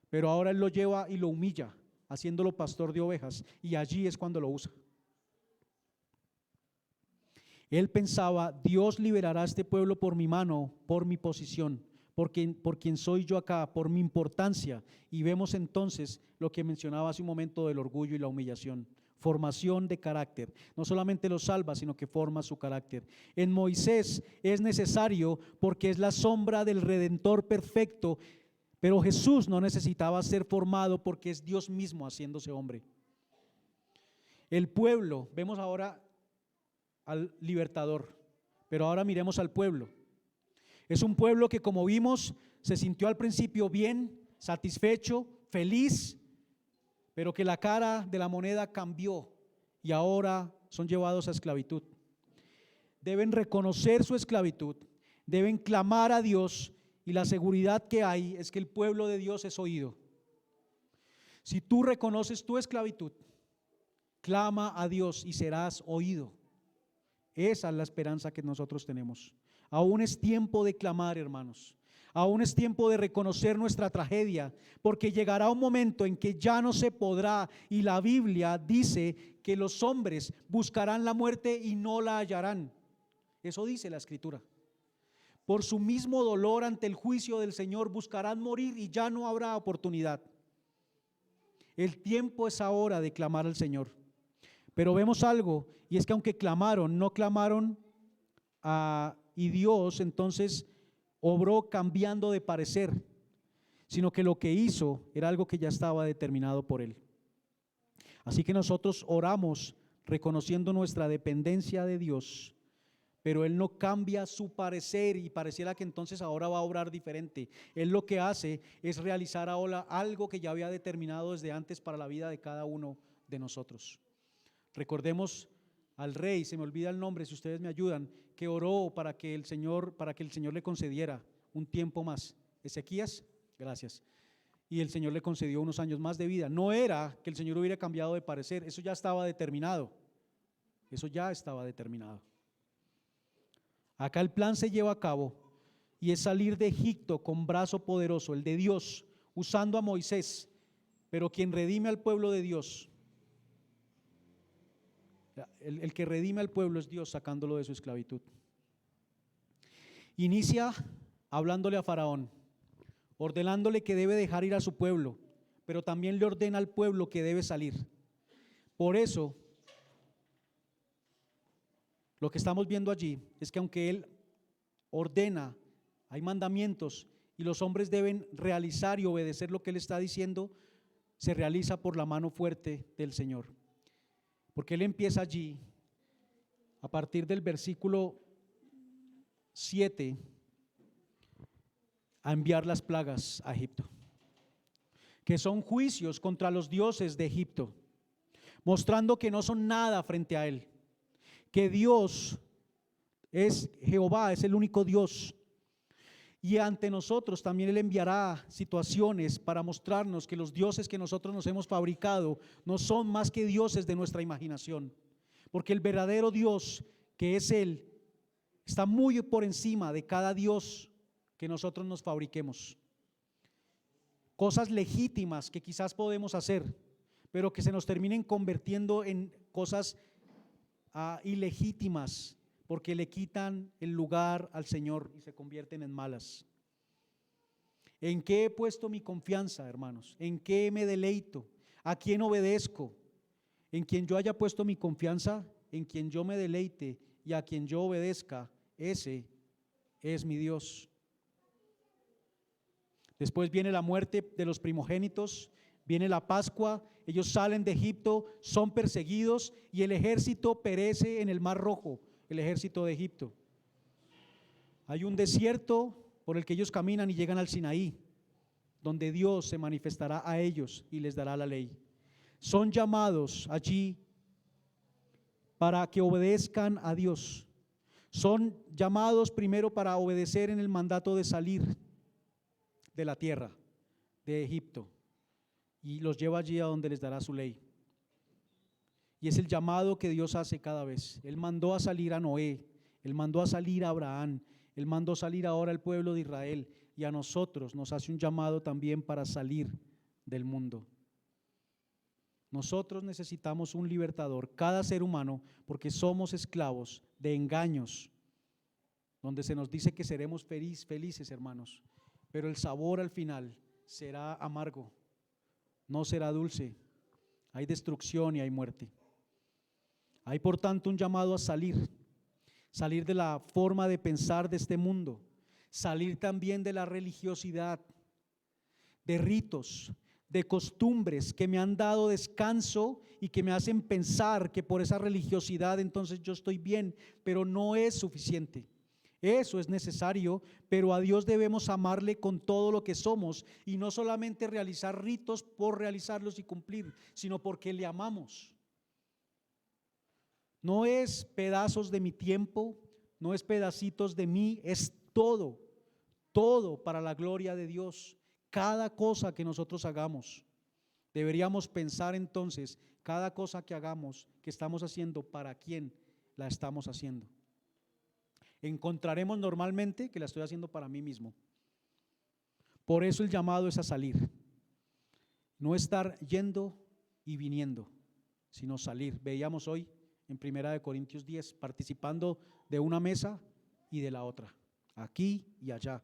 Pero ahora él lo lleva y lo humilla, haciéndolo pastor de ovejas, y allí es cuando lo usa. Él pensaba, Dios liberará a este pueblo por mi mano, por mi posición, por quien soy yo acá, por mi importancia. Y vemos entonces lo que mencionaba hace un momento del orgullo y la humillación. Formación de carácter. No solamente lo salva, sino que forma su carácter. En Moisés es necesario porque es la sombra del Redentor perfecto, pero Jesús no necesitaba ser formado porque es Dios mismo haciéndose hombre. El pueblo, vemos ahora al libertador, pero ahora miremos al pueblo. Es un pueblo que, como vimos, se sintió al principio bien, satisfecho, feliz, pero que la cara de la moneda cambió y ahora son llevados a esclavitud. Deben reconocer su esclavitud, deben clamar a Dios, y la seguridad que hay es que el pueblo de Dios es oído. Si tú reconoces tu esclavitud, clama a Dios y serás oído. Esa es la esperanza que nosotros tenemos. Aún es tiempo de clamar, hermanos. Aún es tiempo de reconocer nuestra tragedia, porque llegará un momento en que ya no se podrá, y la Biblia dice que los hombres buscarán la muerte y no la hallarán. Eso dice la Escritura. Por su mismo dolor ante el juicio del Señor buscarán morir y ya no habrá oportunidad. El tiempo es ahora de clamar al Señor. Pero vemos algo, y es que aunque clamaron, no clamaron y Dios entonces obró cambiando de parecer, sino que lo que hizo era algo que ya estaba determinado por Él. Así que nosotros oramos reconociendo nuestra dependencia de Dios, pero Él no cambia su parecer y pareciera que entonces ahora va a obrar diferente. Él lo que hace es realizar ahora algo que ya había determinado desde antes para la vida de cada uno de nosotros. Recordemos al rey, se me olvida el nombre, si ustedes me ayudan, que oró para que el Señor le concediera un tiempo más. Ezequías, gracias. Y el Señor le concedió unos años más de vida. No era que el Señor hubiera cambiado de parecer, eso ya estaba determinado. Eso ya estaba determinado. Acá el plan se lleva a cabo y es salir de Egipto con brazo poderoso, el de Dios, usando a Moisés, pero quien redime al pueblo de Dios, el que redime al pueblo es Dios, sacándolo de su esclavitud. Inicia hablándole a Faraón, ordenándole que debe dejar ir a su pueblo, pero también le ordena al pueblo que debe salir. Por eso, lo que estamos viendo allí es que aunque Él ordena, hay mandamientos y los hombres deben realizar y obedecer lo que Él está diciendo, se realiza por la mano fuerte del Señor. Porque Él empieza allí, a partir del versículo 7, a enviar las plagas a Egipto, que son juicios contra los dioses de Egipto, mostrando que no son nada frente a Él, que Dios es Jehová, es el único Dios. Y ante nosotros también Él enviará situaciones para mostrarnos que los dioses que nosotros nos hemos fabricado no son más que dioses de nuestra imaginación, porque el verdadero Dios, que es Él, está muy por encima de cada dios que nosotros nos fabriquemos. Cosas legítimas que quizás podemos hacer, pero que se nos terminen convirtiendo en cosas ilegítimas, porque le quitan el lugar al Señor y se convierten en malas. ¿En qué he puesto mi confianza, hermanos? ¿En qué me deleito? ¿A quién obedezco? En quien yo haya puesto mi confianza, en quien yo me deleite y a quien yo obedezca, ese es mi Dios. Después viene la muerte de los primogénitos, viene la Pascua, ellos salen de Egipto, son perseguidos y el ejército perece en el Mar Rojo, el ejército de Egipto. Hay un desierto por el que ellos caminan y llegan al Sinaí, donde Dios se manifestará a ellos y les dará la ley. Son llamados allí para que obedezcan a Dios. Son llamados primero para obedecer en el mandato de salir de la tierra de Egipto, y los lleva allí a donde les dará su ley. Y es el llamado que Dios hace cada vez. Él mandó a salir a Noé, Él mandó a salir a Abraham, Él mandó salir ahora al pueblo de Israel, y a nosotros nos hace un llamado también para salir del mundo. Nosotros necesitamos un libertador, cada ser humano, porque somos esclavos de engaños, donde se nos dice que seremos felices, hermanos, pero el sabor al final será amargo, no será dulce. Hay destrucción y hay muerte. Hay por tanto un llamado a salir de la forma de pensar de este mundo, salir también de la religiosidad, de ritos, de costumbres que me han dado descanso y que me hacen pensar que por esa religiosidad entonces yo estoy bien, pero no es suficiente. Eso es necesario, pero a Dios debemos amarle con todo lo que somos y no solamente realizar ritos por realizarlos y cumplir, sino porque le amamos. No es pedazos de mi tiempo, no es pedacitos de mí, es todo, todo para la gloria de Dios. Cada cosa que nosotros hagamos, deberíamos pensar entonces, cada cosa que hagamos, que estamos haciendo, ¿para quién la estamos haciendo? Encontraremos normalmente que la estoy haciendo para mí mismo. Por eso el llamado es a salir, no estar yendo y viniendo, sino salir. Veíamos hoy en 1 Corintios 10, participando de una mesa y de la otra, aquí y allá.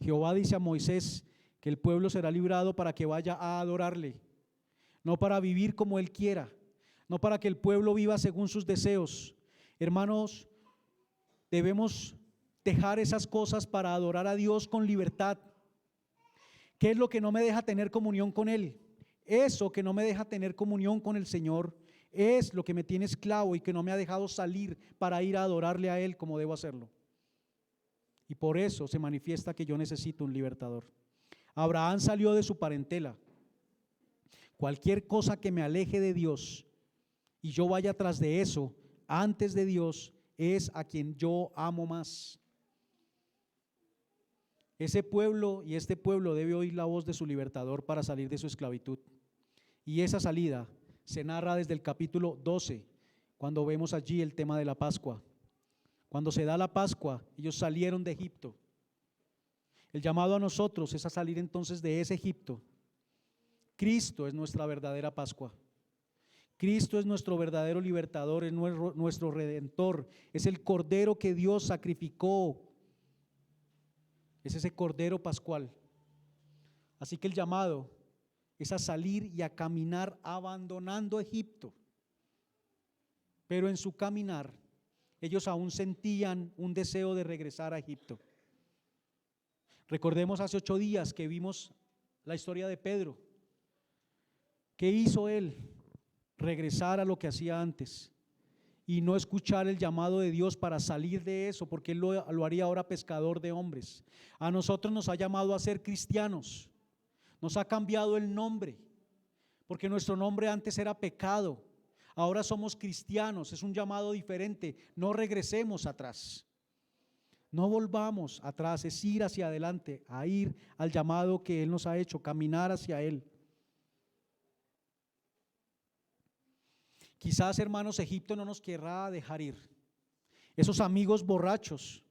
Jehová dice a Moisés que el pueblo será librado para que vaya a adorarle, no para vivir como él quiera, no para que el pueblo viva según sus deseos. Hermanos, debemos dejar esas cosas para adorar a Dios con libertad. ¿Qué es lo que no me deja tener comunión con Él? Eso que no me deja tener comunión con el Señor es lo que me tiene esclavo y que no me ha dejado salir para ir a adorarle a Él como debo hacerlo. Y por eso se manifiesta que yo necesito un libertador. Abraham salió de su parentela. Cualquier cosa que me aleje de Dios y yo vaya tras de eso antes de Dios es a quien yo amo más. Ese pueblo y este pueblo debe oír la voz de su libertador para salir de su esclavitud. Y esa salida se narra desde el capítulo 12, cuando vemos allí el tema de la Pascua. Cuando se da la Pascua, ellos salieron de Egipto. El llamado a nosotros es a salir entonces de ese Egipto. Cristo es nuestra verdadera Pascua. Cristo es nuestro verdadero libertador, es nuestro redentor, es el cordero que Dios sacrificó, es ese cordero pascual. Así que el llamado es a salir y a caminar abandonando Egipto. Pero en su caminar, ellos aún sentían un deseo de regresar a Egipto. Recordemos hace 8 días que vimos la historia de Pedro. ¿Qué hizo él? Regresar a lo que hacía antes y no escuchar el llamado de Dios para salir de eso, porque Él lo haría ahora pescador de hombres. A nosotros nos ha llamado a ser cristianos, nos ha cambiado el nombre, porque nuestro nombre antes era pecado, ahora somos cristianos, es un llamado diferente. No regresemos atrás, no volvamos atrás, es ir hacia adelante, a ir al llamado que Él nos ha hecho, caminar hacia Él. Quizás, hermanos, Egipto no nos querrá dejar ir. Esos amigos borrachos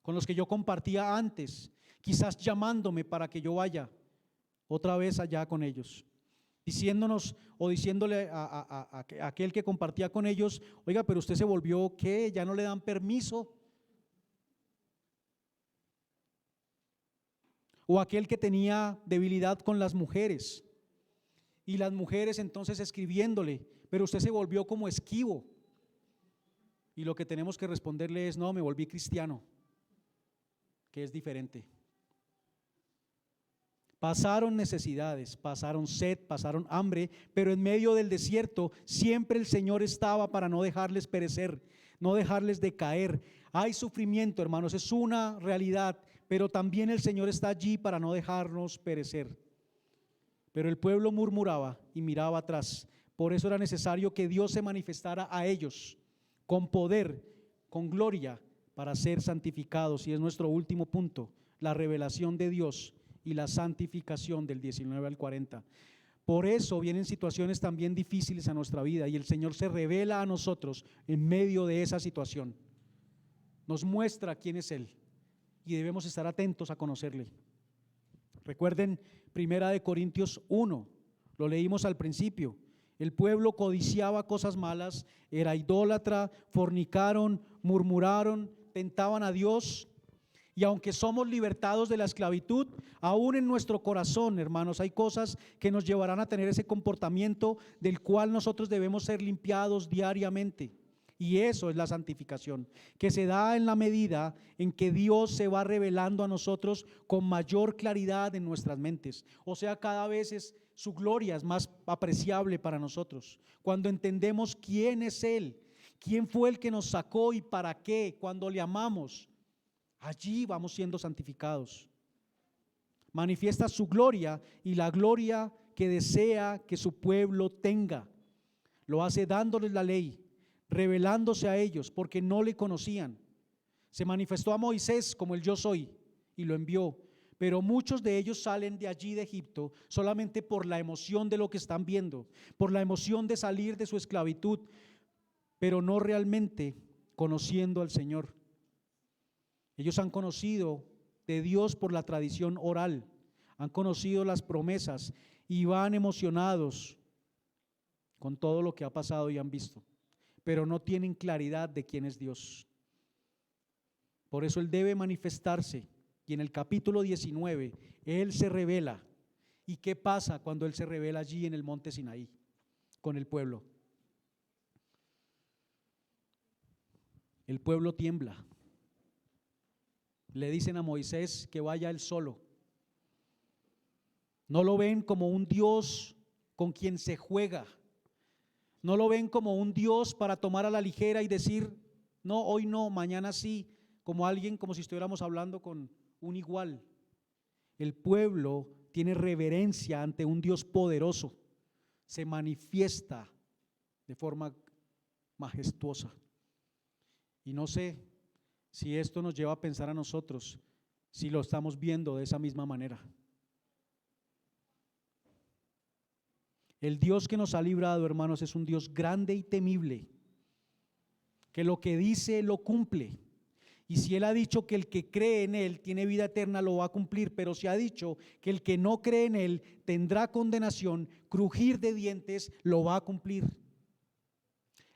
con los que yo compartía antes, quizás llamándome para que yo vaya otra vez allá con ellos, diciéndonos o diciéndole a aquel que compartía con ellos: oiga, pero usted se volvió, ¿qué? ¿Ya no le dan permiso? O aquel que tenía debilidad con las mujeres y las mujeres entonces escribiéndole: pero usted se volvió como esquivo. Y lo que tenemos que responderle es: no, me volví cristiano, que es diferente. Pasaron necesidades, pasaron sed, pasaron hambre, pero en medio del desierto siempre el Señor estaba para no dejarles perecer, no dejarles decaer. Hay sufrimiento, hermanos, es una realidad, pero también el Señor está allí para no dejarnos perecer. Pero el pueblo murmuraba y miraba atrás. Por eso era necesario que Dios se manifestara a ellos con poder, con gloria, para ser santificados. Y es nuestro último punto, la revelación de Dios y la santificación del 19 al 40. Por eso vienen situaciones también difíciles a nuestra vida y el Señor se revela a nosotros en medio de esa situación. Nos muestra quién es Él y debemos estar atentos a conocerle. Recuerden 1 Corintios 1, lo leímos al principio. El pueblo codiciaba cosas malas, era idólatra, fornicaron, murmuraron, tentaban a Dios. Y aunque somos libertados de la esclavitud, aún en nuestro corazón, hermanos, hay cosas que nos llevarán a tener ese comportamiento del cual nosotros debemos ser limpiados diariamente. Y eso es la santificación, que se da en la medida en que Dios se va revelando a nosotros con mayor claridad en nuestras mentes. O sea, cada vez su gloria es más apreciable para nosotros. Cuando entendemos quién es Él, quién fue el que nos sacó y para qué, cuando le amamos, Allí vamos siendo santificados. Manifiesta su gloria y la gloria que desea que su pueblo tenga. Lo hace dándoles la ley, revelándose a ellos porque no le conocían. Se manifestó a Moisés como el yo soy y lo envió, pero muchos de ellos salen de allí de Egipto solamente por la emoción de lo que están viendo, por la emoción de salir de su esclavitud, pero no realmente conociendo al Señor. Ellos han conocido de Dios por la tradición oral, han conocido las promesas y van emocionados con todo lo que ha pasado y han visto, pero no tienen claridad de quién es Dios. Por eso Él debe manifestarse, y en el capítulo 19 Él se revela. ¿Y qué pasa cuando Él se revela allí en el monte Sinaí con el pueblo? El pueblo tiembla. Le dicen a Moisés que vaya él solo. No lo ven como un Dios con quien se juega. No lo ven como un Dios para tomar a la ligera y decir, no, hoy no, mañana sí, como alguien, como si estuviéramos hablando con un igual. El pueblo tiene reverencia ante un Dios poderoso, se manifiesta de forma majestuosa. Y no sé si esto nos lleva a pensar a nosotros, si lo estamos viendo de esa misma manera. El Dios que nos ha librado, hermanos, es un Dios grande y temible, que lo que dice lo cumple. Y si Él ha dicho que el que cree en Él tiene vida eterna, lo va a cumplir. Pero si ha dicho que el que no cree en Él tendrá condenación, crujir de dientes, lo va a cumplir.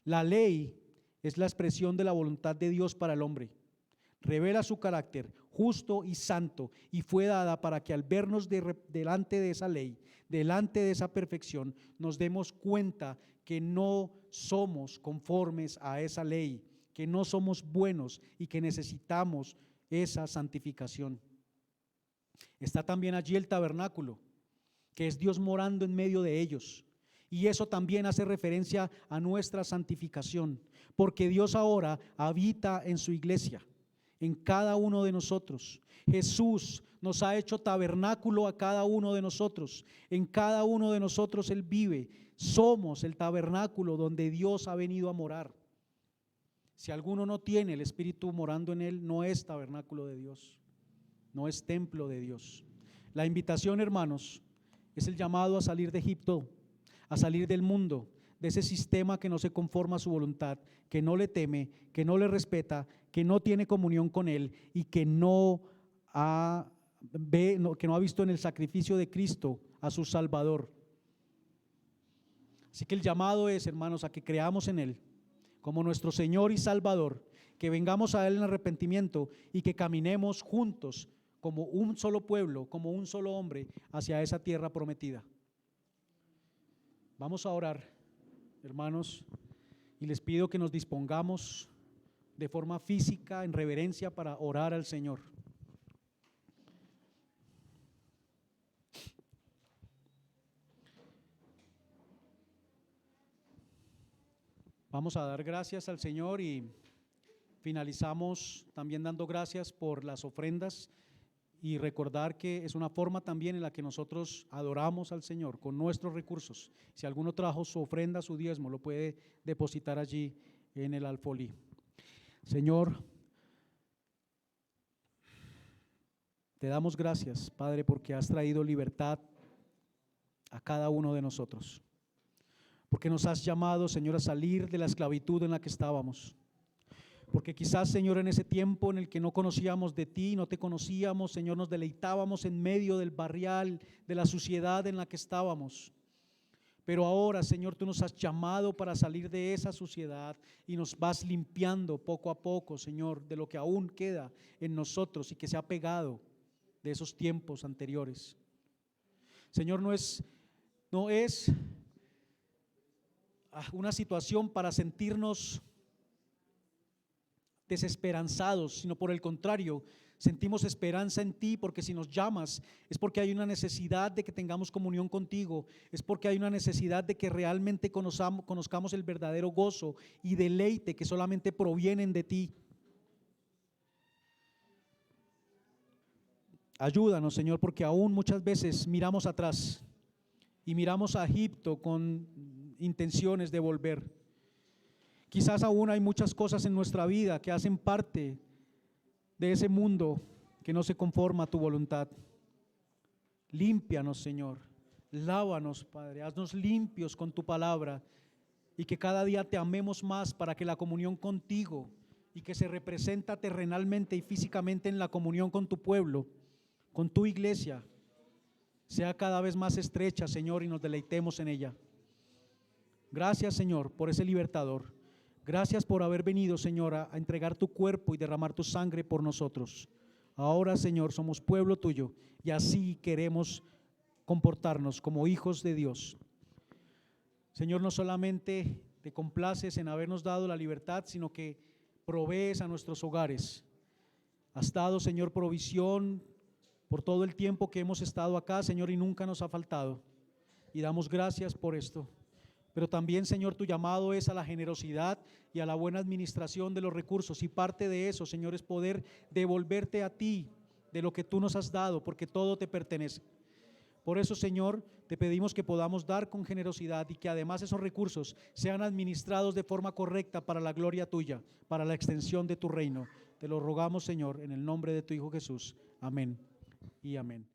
La ley es la expresión de la voluntad de Dios para el hombre. Revela su carácter justo y santo, y fue dada para que al vernos delante de esa ley, delante de esa perfección, nos demos cuenta que no somos conformes a esa ley, que no somos buenos y que necesitamos esa santificación. Está también allí el tabernáculo, que es Dios morando en medio de ellos, y eso también hace referencia a nuestra santificación, porque Dios ahora habita en su iglesia, en cada uno de nosotros. Jesús nos ha hecho tabernáculo a cada uno de nosotros. En cada uno de nosotros Él vive. Somos el tabernáculo donde Dios ha venido a morar. Si alguno no tiene el Espíritu morando en él, no es tabernáculo de Dios, no es templo de Dios. La invitación, hermanos, es el llamado a salir de Egipto, a salir del mundo, de ese sistema que no se conforma a su voluntad, que no le teme, que no le respeta, que no tiene comunión con Él y que no ha visto en el sacrificio de Cristo a su Salvador. Así que el llamado es, hermanos, a que creamos en Él como nuestro Señor y Salvador, que vengamos a Él en arrepentimiento y que caminemos juntos como un solo pueblo, como un solo hombre hacia esa tierra prometida. Vamos a orar, hermanos, y les pido que nos dispongamos de forma física, en reverencia, para orar al Señor. Vamos a dar gracias al Señor y finalizamos también dando gracias por las ofrendas y recordar que es una forma también en la que nosotros adoramos al Señor con nuestros recursos. Si alguno trajo su ofrenda, su diezmo, lo puede depositar allí en el alfolí. Señor, te damos gracias, Padre, porque has traído libertad a cada uno de nosotros, porque nos has llamado, Señor, a salir de la esclavitud en la que estábamos. Porque quizás, Señor, en ese tiempo en el que no conocíamos de ti, no te conocíamos, Señor, nos deleitábamos en medio del barrial, de la suciedad en la que estábamos. Pero ahora, Señor, tú nos has llamado para salir de esa suciedad y nos vas limpiando poco a poco, Señor, de lo que aún queda en nosotros y que se ha pegado de esos tiempos anteriores. Señor, no es una situación para sentirnos desesperanzados, sino por el contrario, sentimos esperanza en ti, porque si nos llamas es porque hay una necesidad de que tengamos comunión contigo, es porque hay una necesidad de que realmente conozcamos el verdadero gozo y deleite que solamente provienen de ti. Ayúdanos, Señor, porque aún muchas veces miramos atrás y miramos a Egipto con intenciones de volver. Quizás aún hay muchas cosas en nuestra vida que hacen parte de ese mundo que no se conforma a tu voluntad. Límpianos, Señor. Lávanos, Padre. Haznos limpios con tu palabra y que cada día te amemos más para que la comunión contigo y que se representa terrenalmente y físicamente en la comunión con tu pueblo, con tu iglesia, sea cada vez más estrecha, Señor, y nos deleitemos en ella. Gracias, Señor, por ese libertador. Gracias por haber venido, Señor, a entregar tu cuerpo y derramar tu sangre por nosotros. Ahora, Señor, somos pueblo tuyo y así queremos comportarnos como hijos de Dios. Señor, no solamente te complaces en habernos dado la libertad, sino que provees a nuestros hogares. Has dado, Señor, provisión por todo el tiempo que hemos estado acá, Señor, y nunca nos ha faltado. Y damos gracias por esto. Pero también, Señor, tu llamado es a la generosidad y a la buena administración de los recursos. Y parte de eso, Señor, es poder devolverte a ti de lo que tú nos has dado, porque todo te pertenece. Por eso, Señor, te pedimos que podamos dar con generosidad y que además esos recursos sean administrados de forma correcta para la gloria tuya, para la extensión de tu reino. Te lo rogamos, Señor, en el nombre de tu Hijo Jesús. Amén y amén.